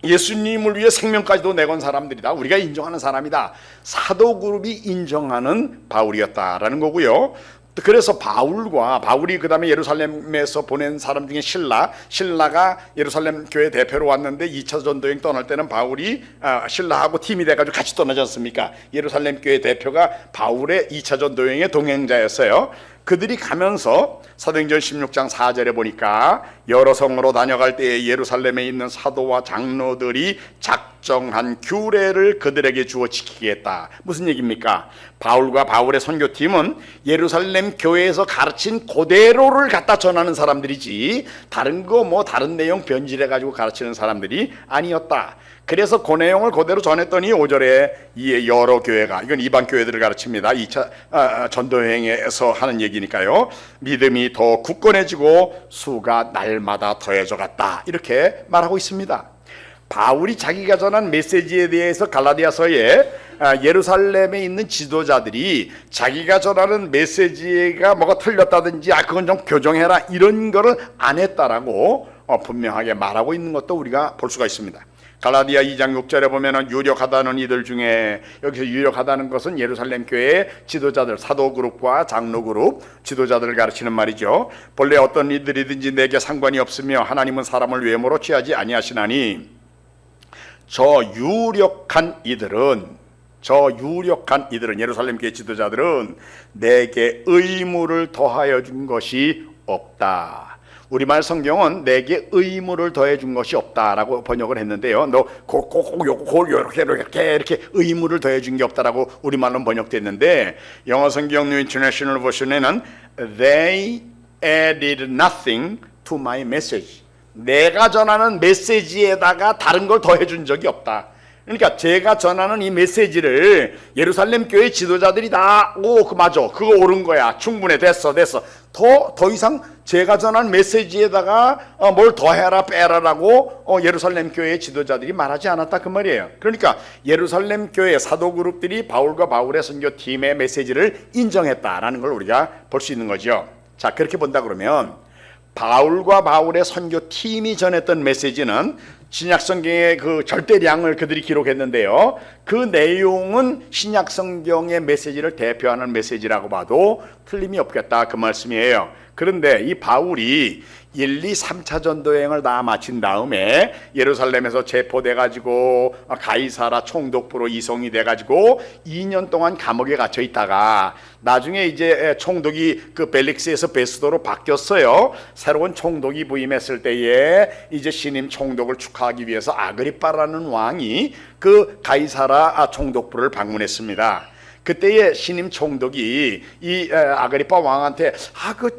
예수님을 위해 생명까지도 내건 사람들이다. 우리가 인정하는 사람이다. 사도 그룹이 인정하는 바울이었다라는 거고요. 그래서 바울이 그 다음에 예루살렘에서 보낸 사람 중에 신라가 예루살렘 교회 대표로 왔는데 2차 전도여행 떠날 때는 바울이 신라하고 팀이 돼가지고 같이 떠나지 않습니까? 예루살렘 교회 대표가 바울의 2차 전도여행의 동행자였어요. 그들이 가면서 사도행전 16장 4절에 보니까 여러 성으로 다녀갈 때에 예루살렘에 있는 사도와 장로들이 작정한 규례를 그들에게 주어 지키게 했다. 무슨 얘기입니까? 바울과 바울의 선교팀은 예루살렘 교회에서 가르친 그대로를 갖다 전하는 사람들이지 다른 내용 변질해 가지고 가르치는 사람들이 아니었다. 그래서 그 내용을 그대로 전했더니 5절에 이 여러 교회가, 이건 이방 교회들을 가르칩니다. 2차 전도여행에서 하는 얘기니까요. 믿음이 더 굳건해지고 수가 날마다 더해져 갔다. 이렇게 말하고 있습니다. 바울이 자기가 전한 메시지에 대해서 갈라디아서에 예루살렘에 있는 지도자들이 자기가 전하는 메시지가 뭐가 틀렸다든지 그건 좀 교정해라 이런 거를 안 했다라고 분명하게 말하고 있는 것도 우리가 볼 수가 있습니다. 갈라디아 2장 6절에 보면은 유력하다는 이들 중에, 여기서 유력하다는 것은 예루살렘 교회의 지도자들, 사도 그룹과 장로 그룹 지도자들을 가르치는 말이죠. 본래 어떤 이들이든지 내게 상관이 없으며 하나님은 사람을 외모로 취하지 아니하시나니 저 유력한 이들은 예루살렘 교회 지도자들은 내게 의무를 더하여 준 것이 없다. 우리말 성경은 내게 의무를 더해 준 것이 없다라고 번역을 했는데요. 이렇게 의무를 더해 준 게 없다라고 우리말로 번역됐는데, 영어 성경 뉴 인터내셔널 버전에는 They added nothing to my message. 내가 전하는 메시지에다가 다른 걸 더해 준 적이 없다. 그러니까 제가 전하는 이 메시지를 예루살렘 교회 지도자들이 맞아, 그거 옳은 거야, 충분해, 됐어. 더 이상 제가 전한 메시지에다가 뭘 더해라 빼라라고 예루살렘 교회 지도자들이 말하지 않았다 그 말이에요. 그러니까 예루살렘 교회 사도 그룹들이 바울과 바울의 선교팀의 메시지를 인정했다라는 걸 우리가 볼 수 있는 거죠. 자, 그렇게 본다 그러면 바울과 바울의 선교팀이 전했던 메시지는 신약성경의 그 절대량을 그들이 기록했는데요. 그 내용은 신약성경의 메시지를 대표하는 메시지라고 봐도 틀림이 없겠다 그 말씀이에요. 그런데 이 바울이 1, 2, 3차 전도여행을 다 마친 다음에 예루살렘에서 체포돼가지고 가이사라 총독부로 이송이 돼가지고 2년 동안 감옥에 갇혀 있다가 나중에 이제 총독이 그 벨릭스에서 베스도로 바뀌었어요. 새로운 총독이 부임했을 때에 이제 신임 총독을 축하하기 위해서 아그리빠라는 왕이 그 가이사라 총독부를 방문했습니다. 그때의 신임 총독이 이 아그리빠 왕한테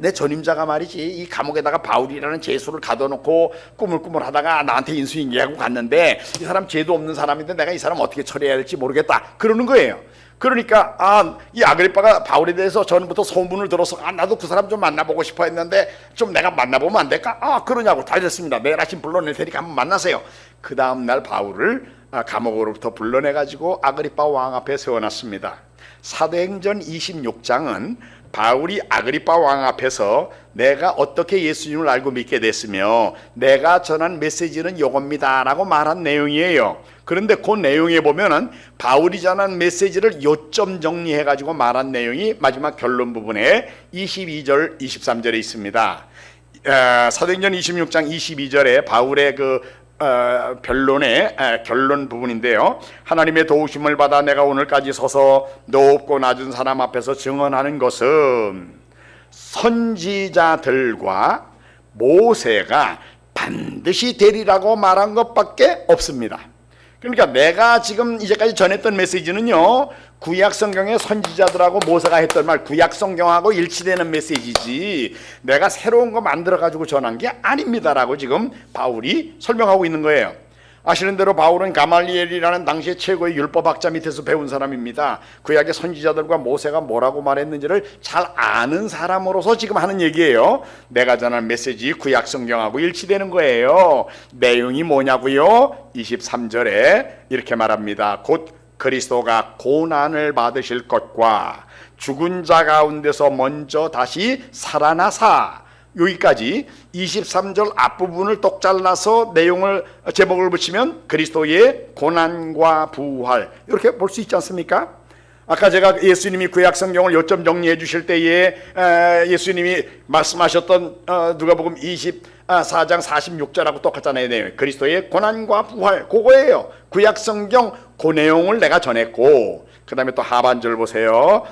내 전임자가 말이지 이 감옥에다가 바울이라는 죄수를 가둬놓고 꾸물꾸물하다가 나한테 인수인계하고 갔는데 이 사람 죄도 없는 사람인데 내가 이 사람 어떻게 처리해야 할지 모르겠다 그러는 거예요. 그러니까 이 아그리빠가 바울에 대해서 전부터 소문을 들어서 나도 그 사람 좀 만나보고 싶어 했는데 좀 내가 만나보면 안 될까? 그러냐고. 다 됐습니다. 내일 아침 불러낼 테니까 한번 만나세요. 그 다음날 바울을 감옥으로부터 불러내가지고 아그리빠 왕 앞에 세워놨습니다. 사도행전 26장은 바울이 아그리빠 왕 앞에서 내가 어떻게 예수님을 알고 믿게 됐으며 내가 전한 메시지는 이겁니다 라고 말한 내용이에요. 그런데 그 내용에 보면은 바울이 전한 메시지를 요점 정리해 가지고 말한 내용이 마지막 결론 부분에 22절 23절에 있습니다. 사도행전 26장 22절에 바울의 결론 부분인데요. 하나님의 도우심을 받아 내가 오늘까지 서서 높고 낮은 사람 앞에서 증언하는 것은 선지자들과 모세가 반드시 되리라고 말한 것밖에 없습니다. 그러니까 내가 지금 이제까지 전했던 메시지는요, 구약 성경의 선지자들하고 모세가 했던 말, 구약 성경하고 일치되는 메시지지 내가 새로운 거 만들어 가지고 전한 게 아닙니다라고 지금 바울이 설명하고 있는 거예요. 아시는 대로 바울은 가말리엘이라는 당시의 최고의 율법학자 밑에서 배운 사람입니다. 구약의 선지자들과 모세가 뭐라고 말했는지를 잘 아는 사람으로서 지금 하는 얘기예요. 내가 전한 메시지 구약 성경하고 일치되는 거예요. 내용이 뭐냐고요? 23절에 이렇게 말합니다. 곧 그리스도가 고난을 받으실 것과 죽은 자 가운데서 먼저 다시 살아나사, 여기까지 23절 앞부분을 똑 잘라서 내용을 제목을 붙이면 그리스도의 고난과 부활, 이렇게 볼 수 있지 않습니까? 아까 제가 예수님이 구약 성경을 요점 정리해 주실 때에 예수님이 말씀하셨던 누가복음 24장 46절하고 똑같잖아요. 내용. 그리스도의 고난과 부활, 그거예요. 구약 성경 그 내용을 내가 전했고, 그 다음에 또 하반절 보세요.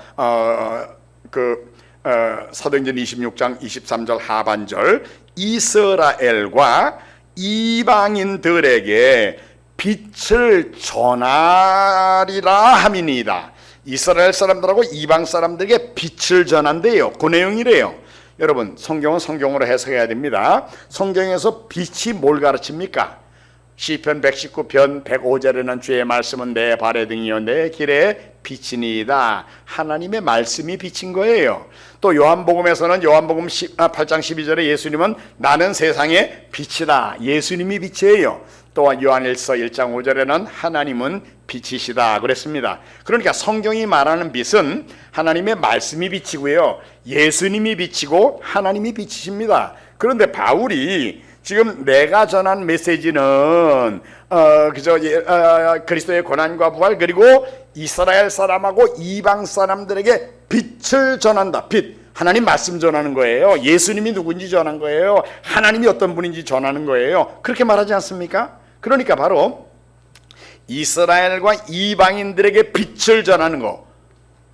사도행전 26장 23절 하반절, 이스라엘과 이방인들에게 빛을 전하리라 함이니이다. 이스라엘 사람들하고 이방 사람들에게 빛을 전한대요. 그 내용이래요. 여러분, 성경은 성경으로 해석해야 됩니다. 성경에서 빛이 뭘 가르칩니까? 시편 119편 105절에는 주의 말씀은 내 발의 등이요 내 길에 빛이니이다. 하나님의 말씀이 빛인 거예요. 또 요한복음에서는 요한복음 8장 12절에 예수님은 나는 세상의 빛이다. 예수님이 빛이에요. 또한 요한일서 1장 5절에는 하나님은 빛이시다 그랬습니다. 그러니까 성경이 말하는 빛은 하나님의 말씀이 빛이고요, 예수님이 빛이고 하나님이 빛이십니다. 그런데 바울이 지금 내가 전한 메시지는 그리스도의 고난과 부활, 그리고 이스라엘 사람하고 이방 사람들에게 빛을 전한다. 빛, 하나님 말씀 전하는 거예요. 예수님이 누군지 전한 거예요. 하나님이 어떤 분인지 전하는 거예요. 그렇게 말하지 않습니까? 그러니까 바로 이스라엘과 이방인들에게 빛을 전하는 거,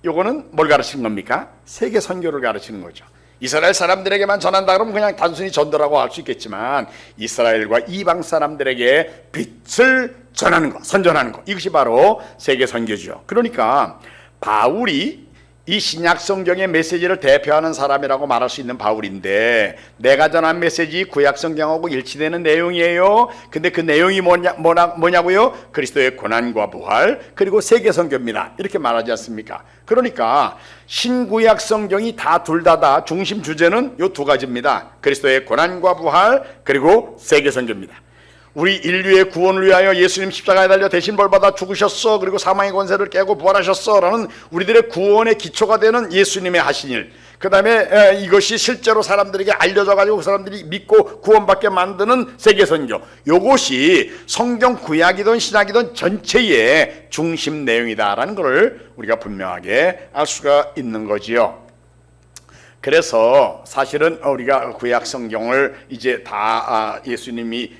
요거는 뭘 가르치는 겁니까? 세계 선교를 가르치는 거죠. 이스라엘 사람들에게만 전한다 그러면 그냥 단순히 전도라고 할 수 있겠지만, 이스라엘과 이방 사람들에게 빛을 전하는 거, 선전하는 거, 이것이 바로 세계 선교죠. 그러니까 바울이 이 신약 성경의 메시지를 대표하는 사람이라고 말할 수 있는 바울인데, 내가 전한 메시지 구약 성경하고 일치되는 내용이에요. 근데 그 내용이 뭐냐고요? 그리스도의 고난과 부활, 그리고 세계 선교입니다. 이렇게 말하지 않습니까? 그러니까 신구약 성경이 둘 다 중심 주제는 요 두 가지입니다. 그리스도의 고난과 부활, 그리고 세계 선교입니다. 우리 인류의 구원을 위하여 예수님 십자가에 달려 대신 벌받아 죽으셨어, 그리고 사망의 권세를 깨고 부활하셨어 라는 우리들의 구원의 기초가 되는 예수님의 하신 일, 그 다음에 이것이 실제로 사람들에게 알려져 가지고 그 사람들이 믿고 구원받게 만드는 세계선교, 요것이 성경 구약이든 신약이든 전체의 중심 내용이다라는 것을 우리가 분명하게 알 수가 있는 거지요. 그래서 사실은 우리가 구약 성경을 이제 다 예수님이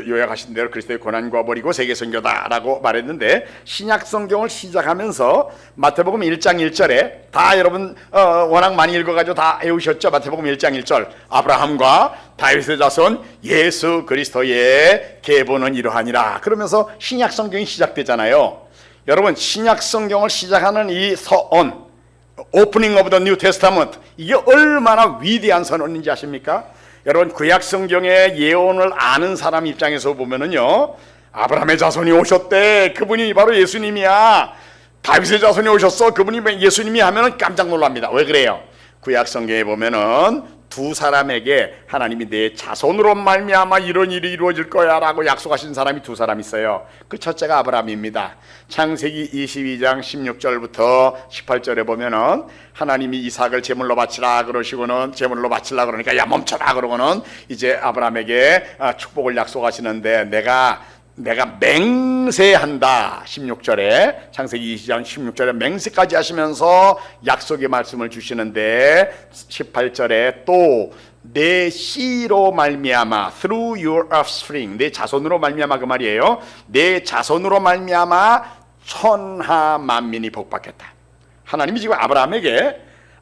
요약하신 대로 그리스도의 고난과 버리고 세계 선교다라고 말했는데, 신약 성경을 시작하면서 마태복음 1장 1절에 다 여러분 워낙 많이 읽어가지고 다 외우셨죠? 마태복음 1장 1절, 아브라함과 다윗의 자손 예수 그리스도의 계보는 이러하니라. 그러면서 신약 성경이 시작되잖아요. 여러분, 신약 성경을 시작하는 이 서언, 오프닝 오브 더 뉴 테스타먼트, 이게 얼마나 위대한 선언인지 아십니까? 여러분, 구약 성경의 예언을 아는 사람 입장에서 보면은요, 아브라함의 자손이 오셨대, 그분이 바로 예수님이야. 다윗의 자손이 오셨어, 그분이 예수님이 하면은 깜짝 놀랍니다. 왜 그래요? 구약 성경에 보면은 두 사람에게 하나님이 내 자손으로 말미암아 이런 일이 이루어질 거야 라고 약속하신 사람이 두 사람 있어요. 그 첫째가 아브라함입니다. 창세기 22장 16절부터 18절에 보면은 하나님이 이삭을 제물로 바치라 그러시고는, 제물로 바치라 그러니까 야 멈춰라 그러고는 이제 아브라함에게 축복을 약속하시는데, 내가 맹세한다. 16절에, 창세기 22장 16절에 맹세까지 하시면서 약속의 말씀을 주시는데, 18절에 또 내 씨로 말미암아, through your offspring, 내 자손으로 말미암아, 그 말이에요. 내 자손으로 말미암아 천하 만민이 복받겠다. 하나님이 지금 아브라함에게,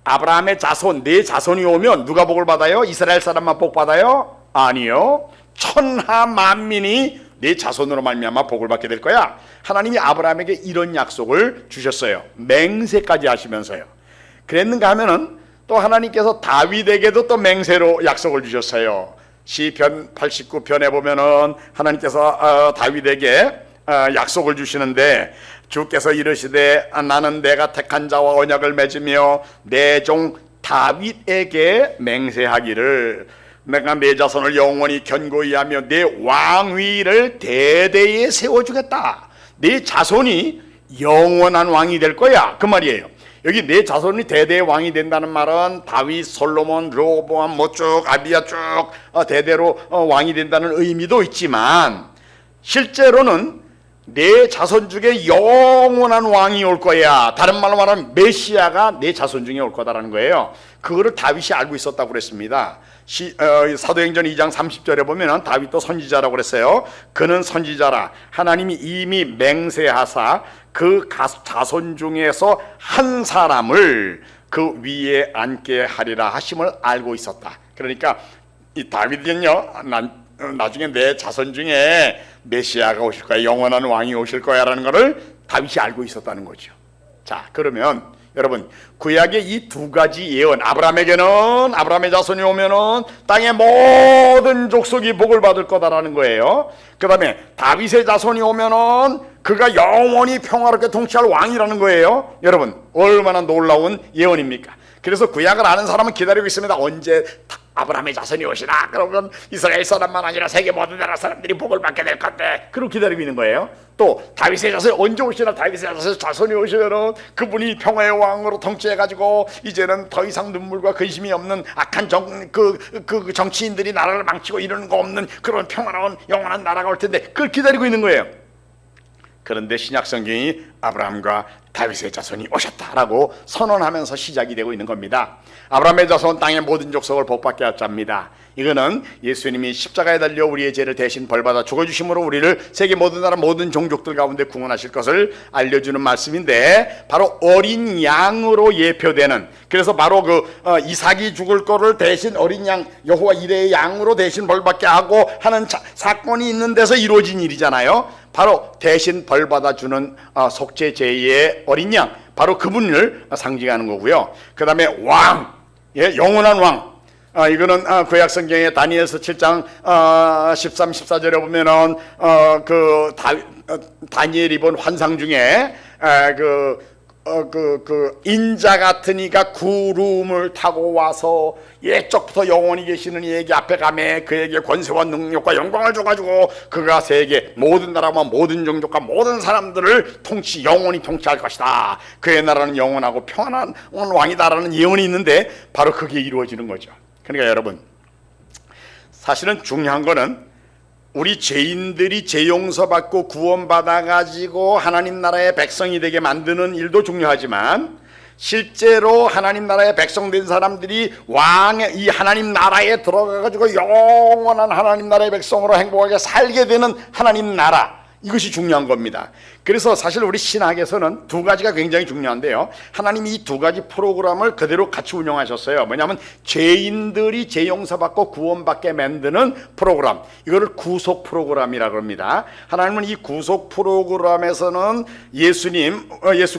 아브라함의 자손, 내 자손이 오면 누가 복을 받아요? 이스라엘 사람만 복 받아요? 아니요, 천하 만민이 내 자손으로 말미암아 복을 받게 될 거야. 하나님이 아브라함에게 이런 약속을 주셨어요. 맹세까지 하시면서요. 그랬는가 하면은 또 하나님께서 다윗에게도 또 맹세로 약속을 주셨어요. 시편 89편에 보면은 하나님께서 다윗에게 약속을 주시는데, 주께서 이르시되 나는 내가 택한 자와 언약을 맺으며 내 종 다윗에게 맹세하기를, 내가 내 자손을 영원히 견고히 하며 내 왕위를 대대에 세워주겠다. 내 자손이 영원한 왕이 될 거야, 그 말이에요. 여기 내 자손이 대대의 왕이 된다는 말은 다윗, 솔로몬, 르호보암 쭉 아비야 쭉 대대로 왕이 된다는 의미도 있지만, 실제로는 내 자손 중에 영원한 왕이 올 거야. 다른 말로 말하면 메시아가 내 자손 중에 올 거다라는 거예요. 그거를 다윗이 알고 있었다고 그랬습니다. 사도행전 2장 30절에 보면 다윗도 선지자라고 그랬어요. 그는 선지자라 하나님이 이미 맹세하사 그 자손 중에서 한 사람을 그 위에 앉게 하리라 하심을 알고 있었다. 그러니까 이 다윗은요, 나중에 내 자손 중에 메시아가 오실 거야, 영원한 왕이 오실 거야라는 것을 다윗이 알고 있었다는 거죠. 자, 그러면 여러분, 구약의 이 두 가지 예언, 아브라함에게는 아브라함의 자손이 오면은 땅의 모든 족속이 복을 받을 거다라는 거예요. 그 다음에 다윗의 자손이 오면은 그가 영원히 평화롭게 통치할 왕이라는 거예요. 여러분, 얼마나 놀라운 예언입니까? 그래서 구약을 아는 사람은 기다리고 있습니다. 언제 아브라함의 자손이 오시나? 그러면 이스라엘 사람만 아니라 세계 모든 나라 사람들이 복을 받게 될 건데, 그렇게 기다리고 있는 거예요. 또 다윗의 자손이 언제 오시나? 다윗의 자손이 오시면은 그분이 평화의 왕으로 통치해가지고 이제는 더 이상 눈물과 근심이 없는 악한 정치인들이 나라를 망치고 이러는 거 없는 그런 평화로운 영원한 나라가 올 텐데, 그걸 기다리고 있는 거예요. 그런데 신약 성경이 아브라함과 다윗의 자손이 오셨다라고 선언하면서 시작이 되고 있는 겁니다. 아브라함의 자손 땅의 모든 족속을 복받게 할 자입니다. 이거는 예수님이 십자가에 달려 우리의 죄를 대신 벌받아 죽어주심으로 우리를 세계 모든 나라 모든 종족들 가운데 구원하실 것을 알려주는 말씀인데, 바로 어린 양으로 예표되는, 그래서 바로 이삭이 죽을 거를 대신 어린 양, 여호와 이레의 양으로 대신 벌받게 하고 하는 사건이 있는 데서 이루어진 일이잖아요. 바로 대신 벌받아주는 속죄 제의 어린 양, 바로 그분을 상징하는 거고요. 그 다음에 왕, 영원한 왕. 이거는 구약 성경의 다니엘서 7장 13, 14절에 보면은 다니엘이 본 환상 중에 인자 같은 이가 구름을 타고 와서 옛적부터 영원히 계시는 이에게 앞에 가매 그에게 권세와 능력과 영광을 줘가지고 그가 세계 모든 나라와 모든 종족과 모든 사람들을 영원히 통치할 것이다. 그의 나라는 영원하고 평안한 왕이다라는 예언이 있는데, 바로 그게 이루어지는 거죠. 그러니까 여러분, 사실은 중요한 거는 우리 죄인들이 죄 용서받고 구원받아가지고 하나님 나라의 백성이 되게 만드는 일도 중요하지만, 실제로 하나님 나라의 백성 된 사람들이 왕의 이 하나님 나라에 들어가가지고 영원한 하나님 나라의 백성으로 행복하게 살게 되는 하나님 나라, 이것이 중요한 겁니다. 그래서 사실 우리 신학에서는 두 가지가 굉장히 중요한데요, 하나님이 이 두 가지 프로그램을 그대로 같이 운영하셨어요. 뭐냐면 죄인들이 죄 용서받고 구원받게 만드는 프로그램, 이거를 구속 프로그램이라고 합니다. 하나님은 이 구속 프로그램에서는 예수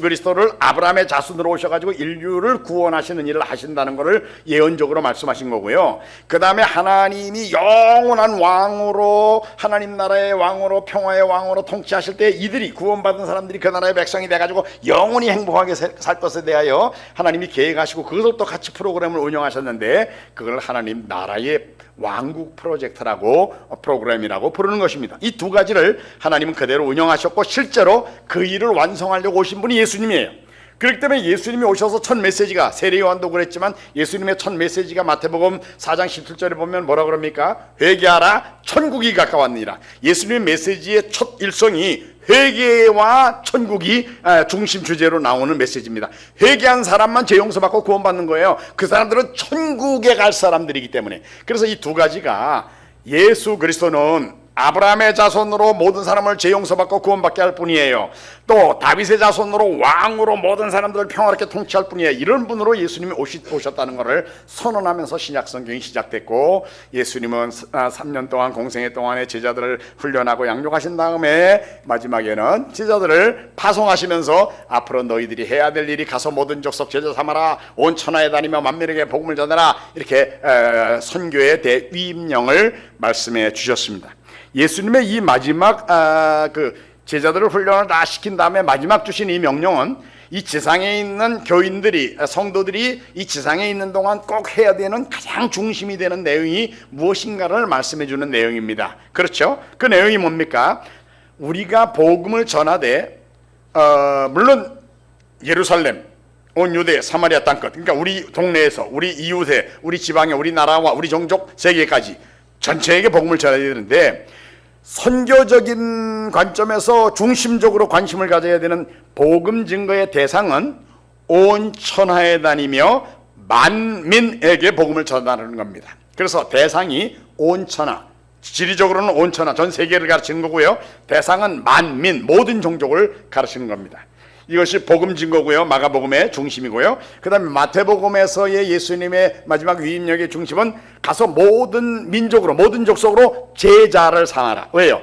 그리스도를 아브라함의 자손으로 오셔가지고 인류를 구원하시는 일을 하신다는 것을 예언적으로 말씀하신 거고요. 그 다음에 하나님이 영원한 왕으로, 하나님 나라의 왕으로, 평화의 왕으로 통치하실 때 이들이 구원받은 사람들이 그 나라의 백성이 돼가지고 영원히 행복하게 살 것에 대하여 하나님이 계획하시고 그것을 또 같이 프로그램을 운영하셨는데, 그걸 하나님 나라의 왕국 프로그램이라고 부르는 것입니다. 이 두 가지를 하나님은 그대로 운영하셨고, 실제로 그 일을 완성하려고 오신 분이 예수님이에요. 그렇기 때문에 예수님이 오셔서 첫 메시지가, 세례 요한도 그랬지만 예수님의 첫 메시지가 마태복음 4장 17절에 보면 뭐라 그럽니까? 회개하라, 천국이 가까웠느니라. 예수님의 메시지의 첫 일성이 회개와 천국이 중심 주제로 나오는 메시지입니다. 회개한 사람만 죄 용서받고 구원받는 거예요. 그 사람들은 천국에 갈 사람들이기 때문에. 그래서 이 두 가지가, 예수 그리스도는 아브라함의 자손으로 모든 사람을 죄 용서받고 구원받게 할 뿐이에요. 또 다윗의 자손으로 왕으로 모든 사람들을 평화롭게 통치할 뿐이에요. 이런 분으로 예수님이 오셨다는 것을 선언하면서 신약 성경이 시작됐고, 예수님은 3년 동안 공생애 동안에 제자들을 훈련하고 양육하신 다음에 마지막에는 제자들을 파송하시면서 앞으로 너희들이 해야 될 일이 가서 모든 족속 제자 삼아라, 온 천하에 다니며 만민에게 복음을 전하라, 이렇게 선교의 대위임령을 말씀해 주셨습니다. 예수님의 이 마지막 제자들을 훈련을 다 시킨 다음에 마지막 주신 이 명령은, 이 지상에 있는 교인들이, 성도들이 이 지상에 있는 동안 꼭 해야 되는 가장 중심이 되는 내용이 무엇인가를 말씀해 주는 내용입니다. 그렇죠? 그 내용이 뭡니까? 우리가 복음을 전하되 물론 예루살렘, 온 유대, 사마리아 땅끝, 그러니까 우리 동네에서, 우리 이웃에, 우리 지방에, 우리 나라와 우리 종족, 세계까지 전체에게 복음을 전해야 되는데, 선교적인 관점에서 중심적으로 관심을 가져야 되는 복음 증거의 대상은 온 천하에 다니며 만민에게 복음을 전하는 겁니다. 그래서 대상이 온 천하, 지리적으로는 온 천하, 전 세계를 가르치는 거고요. 대상은 만민, 모든 종족을 가르치는 겁니다. 이것이 복음 증거고요. 마가복음의 중심이고요. 그 다음에 마태복음에서의 예수님의 마지막 위임력의 중심은 가서 모든 민족으로, 모든 족속으로 제자를 삼아라. 왜요?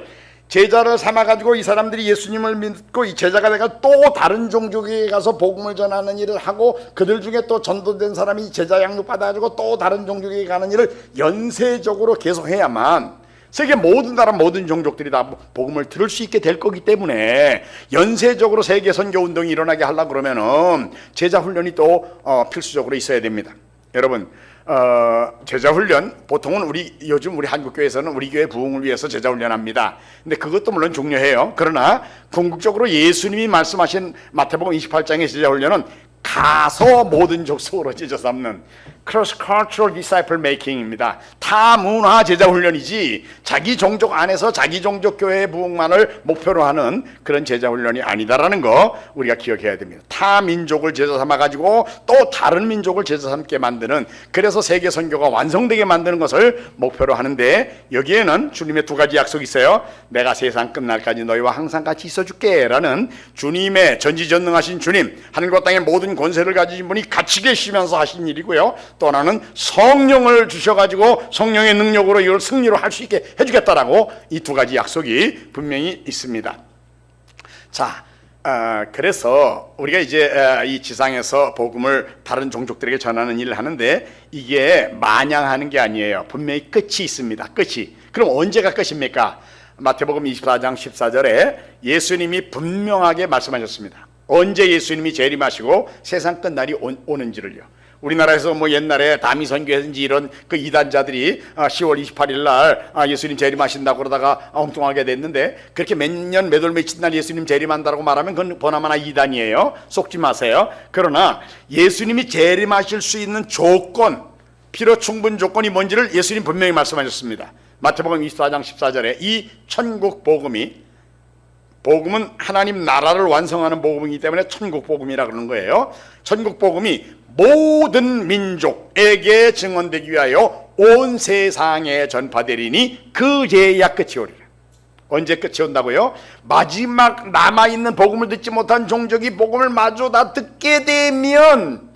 제자를 삼아가지고 이 사람들이 예수님을 믿고 이 제자가 돼가 또 다른 종족에 가서 복음을 전하는 일을 하고 그들 중에 또 전도된 사람이 제자 양육 받아가지고 또 다른 종족에 가는 일을 연쇄적으로 계속해야만 세계 모든 나라 모든 종족들이 다 복음을 들을 수 있게 될 거기 때문에 연쇄적으로 세계 선교 운동이 일어나게 하려고 그러면은 제자 훈련이 또 필수적으로 있어야 됩니다. 여러분, 제자 훈련 보통은 요즘 우리 한국교회에서는 우리 교회 부흥을 위해서 제자 훈련합니다. 근데 그것도 물론 중요해요. 그러나 궁극적으로 예수님이 말씀하신 마태복음 28장의 제자 훈련은 가서 모든 족속으로 제자 삼는 cross cultural disciple making입니다. 타문화 제자 훈련이지 자기 종족 안에서 자기 종족 교회의 부흥만을 목표로 하는 그런 제자 훈련이 아니다라는 거 우리가 기억해야 됩니다. 타 민족을 제자 삼아 가지고 또 다른 민족을 제자 삼게 만드는, 그래서 세계 선교가 완성되게 만드는 것을 목표로 하는데, 여기에는 주님의 두 가지 약속이 있어요. 내가 세상 끝날까지 너희와 항상 같이 있어줄게 라는 주님의 전지전능하신 주님, 하늘과 땅의 모든 권세를 가지신 분이 같이 계시면서 하신 일이고요. 또 하나는 성령을 주셔가지고 성령의 능력으로 이걸 승리로 할 수 있게 해주겠다라고 이 두 가지 약속이 분명히 있습니다. 자, 그래서 우리가 이제 이 지상에서 복음을 다른 종족들에게 전하는 일을 하는데 이게 마냥 하는 게 아니에요. 분명히 끝이 있습니다. 끝이. 그럼 언제가 끝입니까? 마태복음 24장 14절에 예수님이 분명하게 말씀하셨습니다. 언제 예수님이 재림하시고 세상 끝날이 오는지를요. 우리나라에서 뭐 옛날에 다미 선교회든지 이런 그 이단자들이 10월 28일 날 예수님 재림하신다고 그러다가 엉뚱하게 됐는데, 그렇게 몇 년 몇 월 며칠 날 예수님 재림한다고 말하면 그건 보나마나 이단이에요. 속지 마세요. 그러나 예수님이 재림하실 수 있는 조건, 필요 충분 조건이 뭔지를 예수님 분명히 말씀하셨습니다. 마태복음 24장 14절에 이 천국 복음은 하나님 나라를 완성하는 복음이기 때문에 천국 복음이라 그러는 거예요. 천국 복음이 모든 민족에게 증언되기 위하여 온 세상에 전파되리니 그제야 끝이 오리라. 언제 끝이 온다고요? 마지막 남아있는 복음을 듣지 못한 종족이 복음을 마저 다 듣게 되면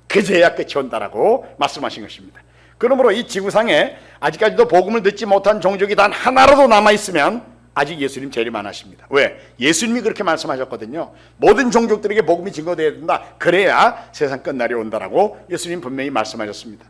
그제야 끝이 온다라고 말씀하신 것입니다. 그러므로 이 지구상에 아직까지도 복음을 듣지 못한 종족이 단 하나라도 남아있으면 아직 예수님 재림 안 하십니다. 왜? 예수님이 그렇게 말씀하셨거든요. 모든 종족들에게 복음이 증거되어야 된다. 그래야 세상 끝날이 온다라고 예수님 분명히 말씀하셨습니다.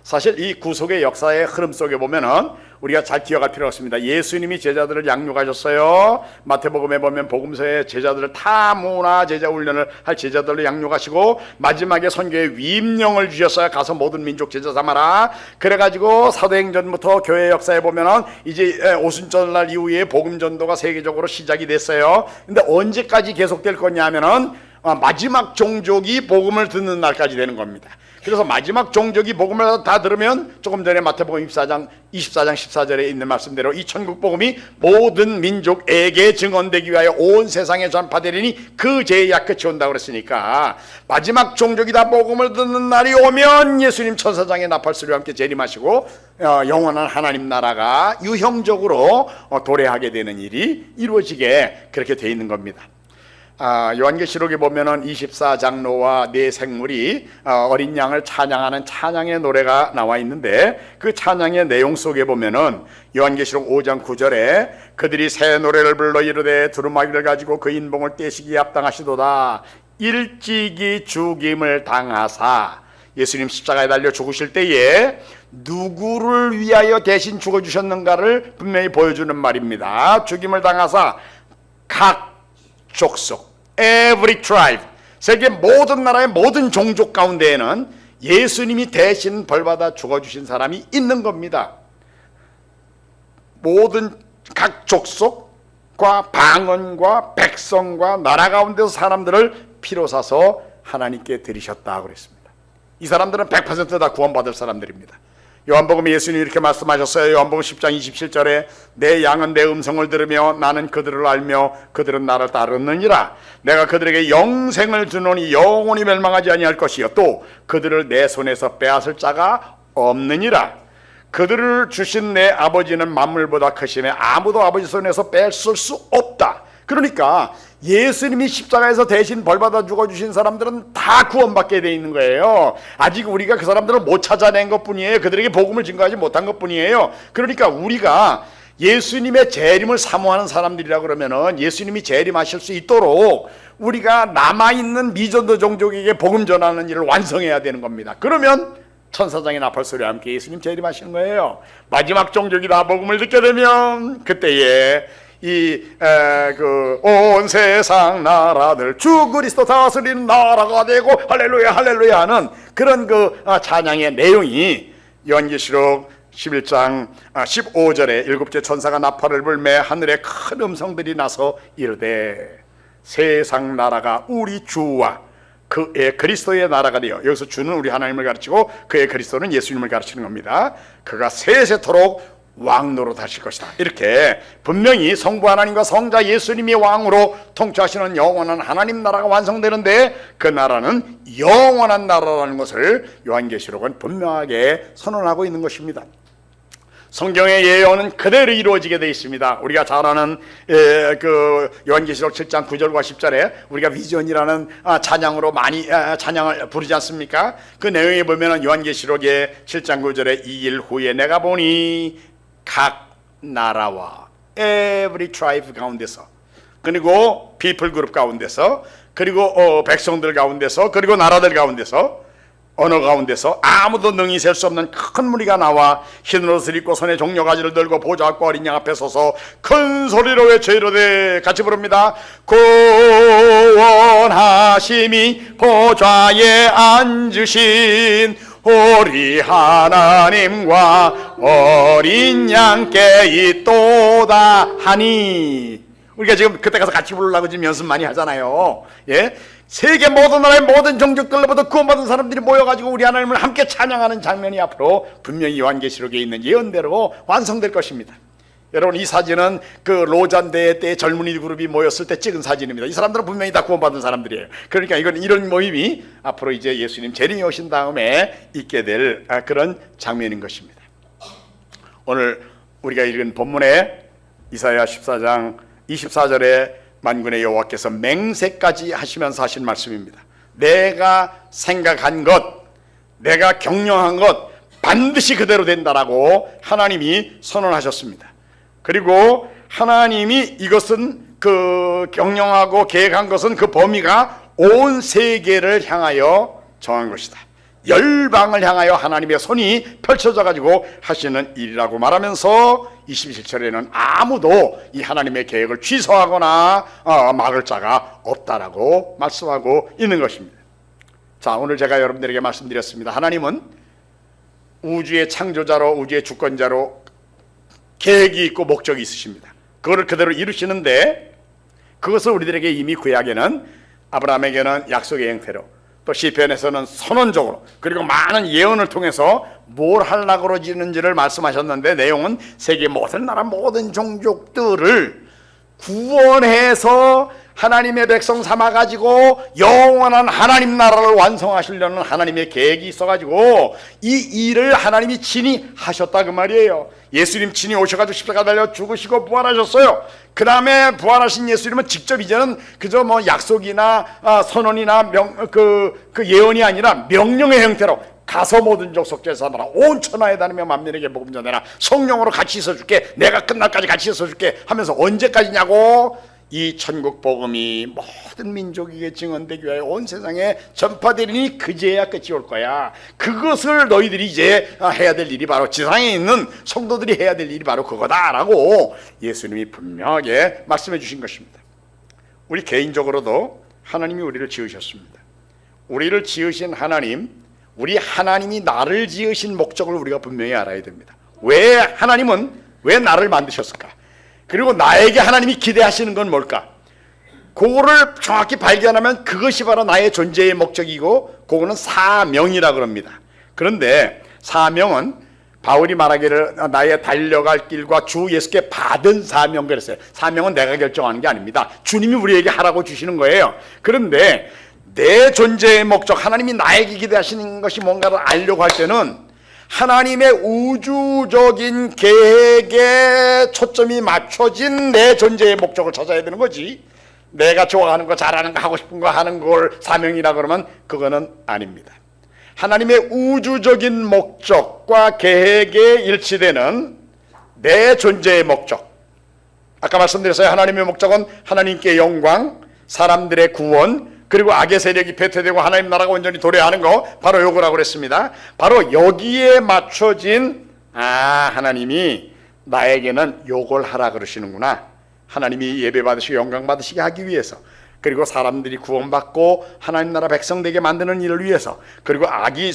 사실 이 구속의 역사의 흐름 속에 보면은 우리가 잘 기억할 필요가 없습니다. 예수님이 제자들을 양육하셨어요. 마태복음에 보면 복음서에 제자들을 타문화 제자 훈련을 할 제자들로 양육하시고 마지막에 선교의 위임령을 주셨어요. 가서 모든 민족 제자 삼아라. 그래가지고 사도행전부터 교회 역사에 보면은 이제 오순절날 이후에 복음 전도가 세계적으로 시작이 됐어요. 근데 언제까지 계속될 거냐면은 마지막 종족이 복음을 듣는 날까지 되는 겁니다. 그래서 마지막 종족이 복음을 다 들으면 조금 전에 마태복음 24장 14절에 있는 말씀대로 이 천국 복음이 모든 민족에게 증언되기 위하여 온 세상에 전파되리니 그제야 끝이 온다고 그랬으니까 마지막 종족이 다 복음을 듣는 날이 오면 예수님 천사장의 나팔소리와 함께 재림하시고 영원한 하나님 나라가 유형적으로 도래하게 되는 일이 이루어지게 그렇게 돼 있는 겁니다. 요한계시록에 보면은 24장로와 네 생물이 어린 양을 찬양하는 찬양의 노래가 나와 있는데 그 찬양의 내용 속에 보면은 요한계시록 5장 9절에 그들이 새 노래를 불러 이르되 두루마기를 가지고 그 인봉을 떼시기에 합당하시도다. 일찍이 죽임을 당하사, 예수님 십자가에 달려 죽으실 때에 누구를 위하여 대신 죽어주셨는가를 분명히 보여주는 말입니다. 죽임을 당하사 각 족속, every tribe, 세계 모든 나라의 모든 종족 가운데에는 예수님이 대신 벌받아 죽어주신 사람이 있는 겁니다. 모든 각 족속과 방언과 백성과 나라 가운데서 사람들을 피로 사서 하나님께 드리셨다고 그랬습니다. 이 사람들은 100% 다 구원받을 사람들입니다. 요한복음에 예수님이 이렇게 말씀하셨어요. 요한복음 10장 27절에 내 양은 내 음성을 들으며 나는 그들을 알며 그들은 나를 따르느니라. 내가 그들에게 영생을 주노니 영원히 멸망하지 아니할 것이요 또 그들을 내 손에서 빼앗을 자가 없느니라. 그들을 주신 내 아버지는 만물보다 크시매 아무도 아버지 손에서 뺏을 수 없다. 그러니까 예수님이 십자가에서 대신 벌받아 죽어주신 사람들은 다 구원받게 돼 있는 거예요. 아직 우리가 그 사람들을 못 찾아낸 것뿐이에요. 그들에게 복음을 증거하지 못한 것뿐이에요. 그러니까 우리가 예수님의 재림을 사모하는 사람들이라 그러면은 예수님이 재림하실 수 있도록 우리가 남아있는 미전도 종족에게 복음 전하는 일을 완성해야 되는 겁니다. 그러면 천사장의 나팔 소리와 함께 예수님 재림하시는 거예요. 마지막 종족이 다 복음을 듣게 되면 그때에 온 세상 나라들 주 그리스도 다스리는 나라가 되고 할렐루야 할렐루야 하는 그런 찬양의 내용이 요한계시록 11장 15절에 일곱째 천사가 나팔을 불매 하늘에 큰 음성들이 나서 이르되 세상 나라가 우리 주와 그의 그리스도의 나라가 되어, 여기서 주는 우리 하나님을 가르치고 그의 그리스도는 예수님을 가르치는 겁니다. 그가 세세토록 왕노릇 하실 것이다. 이렇게 분명히 성부 하나님과 성자 예수님이 왕으로 통치하시는 영원한 하나님 나라가 완성되는데 그 나라는 영원한 나라라는 것을 요한계시록은 분명하게 선언하고 있는 것입니다. 성경의 예언은 그대로 이루어지게 되어 있습니다. 우리가 잘 아는 요한계시록 7장 9절과 10절에 우리가 비전이라는 찬양으로 많이 찬양을 부르지 않습니까? 그 내용에 보면은 요한계시록의 7장 9절에 이 일 후에 내가 보니 각 나라와 every tribe 가운데서, 그리고 people 그룹 가운데서, 그리고 백성들 가운데서, 그리고 나라들 가운데서, 언어 가운데서 아무도 능히 셀 수 없는 큰 무리가 나와 흰 옷을 입고 손에 종려가지를 들고 보좌 앞과 어린 양 앞에 서서 큰 소리로 외쳐 이르되, 같이 부릅니다. 구원하심이 보좌에 앉으신 우리 하나님과 어린 양께 있도다 하니. 우리가 지금 그때 가서 같이 부르려고 지금 연습 많이 하잖아요. 예? 세계 모든 나라의 모든 종족들로부터 구원받은 사람들이 모여가지고 우리 하나님을 함께 찬양하는 장면이 앞으로 분명히 요한계시록에 있는 예언대로 완성될 것입니다. 여러분, 이 사진은 그 로잔 대회 때 젊은이 그룹이 모였을 때 찍은 사진입니다. 이 사람들은 분명히 다 구원받은 사람들이에요. 그러니까 이런 모임이 앞으로 이제 예수님 재림이 오신 다음에 있게 될 그런 장면인 것입니다. 오늘 우리가 읽은 본문에 이사야 14장 24절에 만군의 여호와께서 맹세까지 하시면서 하신 말씀입니다. 내가 생각한 것, 내가 경영한 것 반드시 그대로 된다라고 하나님이 선언하셨습니다. 그리고 하나님이 이것은 경영하고 계획한 것은 그 범위가 온 세계를 향하여 정한 것이다. 열방을 향하여 하나님의 손이 펼쳐져 가지고 하시는 일이라고 말하면서 27절에는 아무도 이 하나님의 계획을 취소하거나 막을 자가 없다라고 말씀하고 있는 것입니다. 자, 오늘 제가 여러분들에게 말씀드렸습니다. 하나님은 우주의 창조자로, 우주의 주권자로 계획이 있고 목적이 있으십니다. 그거를 그대로 이루시는데 그것을 우리들에게 이미 구약에는 아브라함에게는 약속의 형태로, 또 시편에서는 선언적으로, 그리고 많은 예언을 통해서 뭘 하려고 그러지는지를 말씀하셨는데, 내용은 세계 모든 나라 모든 종족들을 구원해서 하나님의 백성 삼아가지고 영원한 하나님 나라를 완성하시려는 하나님의 계획이 있어가지고 이 일을 하나님이 친히 하셨다 그 말이에요. 예수님 친히 오셔가지고 십자가 달려 죽으시고 부활하셨어요. 그 다음에 부활하신 예수님은 직접 이제는 그저 뭐 약속이나 선언이나 그 예언이 아니라 명령의 형태로 가서 모든 족속 제사하라, 온 천하에 다니며 만민에게 복음 전해라, 성령으로 같이 있어줄게, 내가 끝날까지 같이 있어줄게 하면서 언제까지냐고, 이 천국 복음이 모든 민족에게 증언되기 위하여 온 세상에 전파되리니 그제야 끝이 올 거야. 그것을 너희들이 이제 해야 될 일이 바로, 지상에 있는 성도들이 해야 될 일이 바로 그거다라고 예수님이 분명하게 말씀해 주신 것입니다. 우리 개인적으로도 하나님이 우리를 지으셨습니다. 우리를 지으신 하나님, 우리 하나님이 나를 지으신 목적을 우리가 분명히 알아야 됩니다. 왜 하나님은 왜 나를 만드셨을까? 그리고 나에게 하나님이 기대하시는 건 뭘까? 그거를 정확히 발견하면 그것이 바로 나의 존재의 목적이고, 그거는 사명이라 그럽니다. 그런데 사명은 바울이 말하기를 나의 달려갈 길과 주 예수께 받은 사명 그랬어요. 사명은 내가 결정하는 게 아닙니다. 주님이 우리에게 하라고 주시는 거예요. 그런데 내 존재의 목적, 하나님이 나에게 기대하시는 것이 뭔가를 알려고 할 때는 하나님의 우주적인 계획에 초점이 맞춰진 내 존재의 목적을 찾아야 되는 거지. 내가 좋아하는 거, 잘하는 거, 하고 싶은 거 하는 걸 사명이라 그러면 그거는 아닙니다. 하나님의 우주적인 목적과 계획에 일치되는 내 존재의 목적. 아까 말씀드렸어요. 하나님의 목적은 하나님께 영광, 사람들의 구원, 그리고 악의 세력이 패퇴되고 하나님 나라가 온전히 도래하는 거, 바로 요거라고 그랬습니다. 바로 여기에 맞춰진 하나님이 나에게는 요걸 하라 그러시는구나. 하나님이 예배 받으시고 영광 받으시게 하기 위해서, 그리고 사람들이 구원받고 하나님 나라 백성 되게 만드는 일을 위해서, 그리고 악이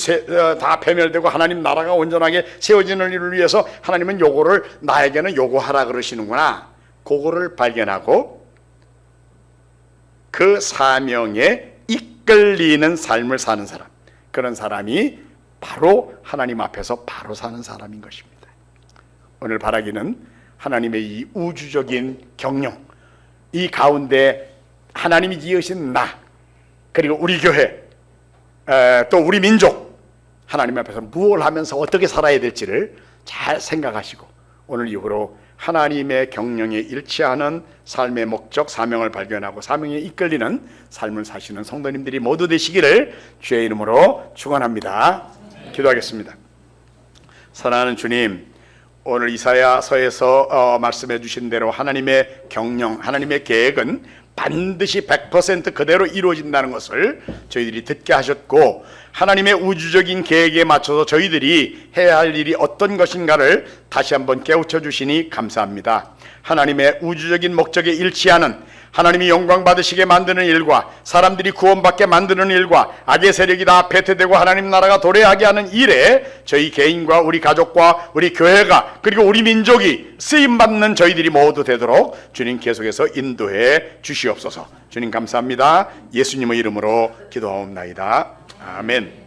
다 패멸되고 하나님 나라가 온전하게 세워지는 일을 위해서 하나님은 요거를 나에게는 요거 하라 그러시는구나. 그거를 발견하고 그 사명에 이끌리는 삶을 사는 사람, 그런 사람이 바로 하나님 앞에서 바로 사는 사람인 것입니다. 오늘 바라기는 하나님의 이 우주적인 경영, 이 가운데 하나님이 지으신 나, 그리고 우리 교회, 또 우리 민족, 하나님 앞에서 무엇을 하면서 어떻게 살아야 될지를 잘 생각하시고 오늘 이후로 하나님의 경영에 일치하는 삶의 목적, 사명을 발견하고 사명에 이끌리는 삶을 사시는 성도님들이 모두 되시기를 주의 이름으로 축원합니다. 기도하겠습니다. 사랑하는 주님, 오늘 이사야서에서 말씀해 주신 대로 하나님의 경영, 하나님의 계획은 반드시 100% 그대로 이루어진다는 것을 저희들이 듣게 하셨고, 하나님의 우주적인 계획에 맞춰서 저희들이 해야 할 일이 어떤 것인가를 다시 한번 깨우쳐 주시니 감사합니다. 하나님의 우주적인 목적에 일치하는, 하나님이 영광 받으시게 만드는 일과 사람들이 구원받게 만드는 일과 악의 세력이 다 패퇴되고 하나님 나라가 도래하게 하는 일에 저희 개인과 우리 가족과 우리 교회가, 그리고 우리 민족이 쓰임받는 저희들이 모두 되도록 주님 계속해서 인도해 주시옵소서. 주님 감사합니다. 예수님의 이름으로 기도하옵나이다. 아멘.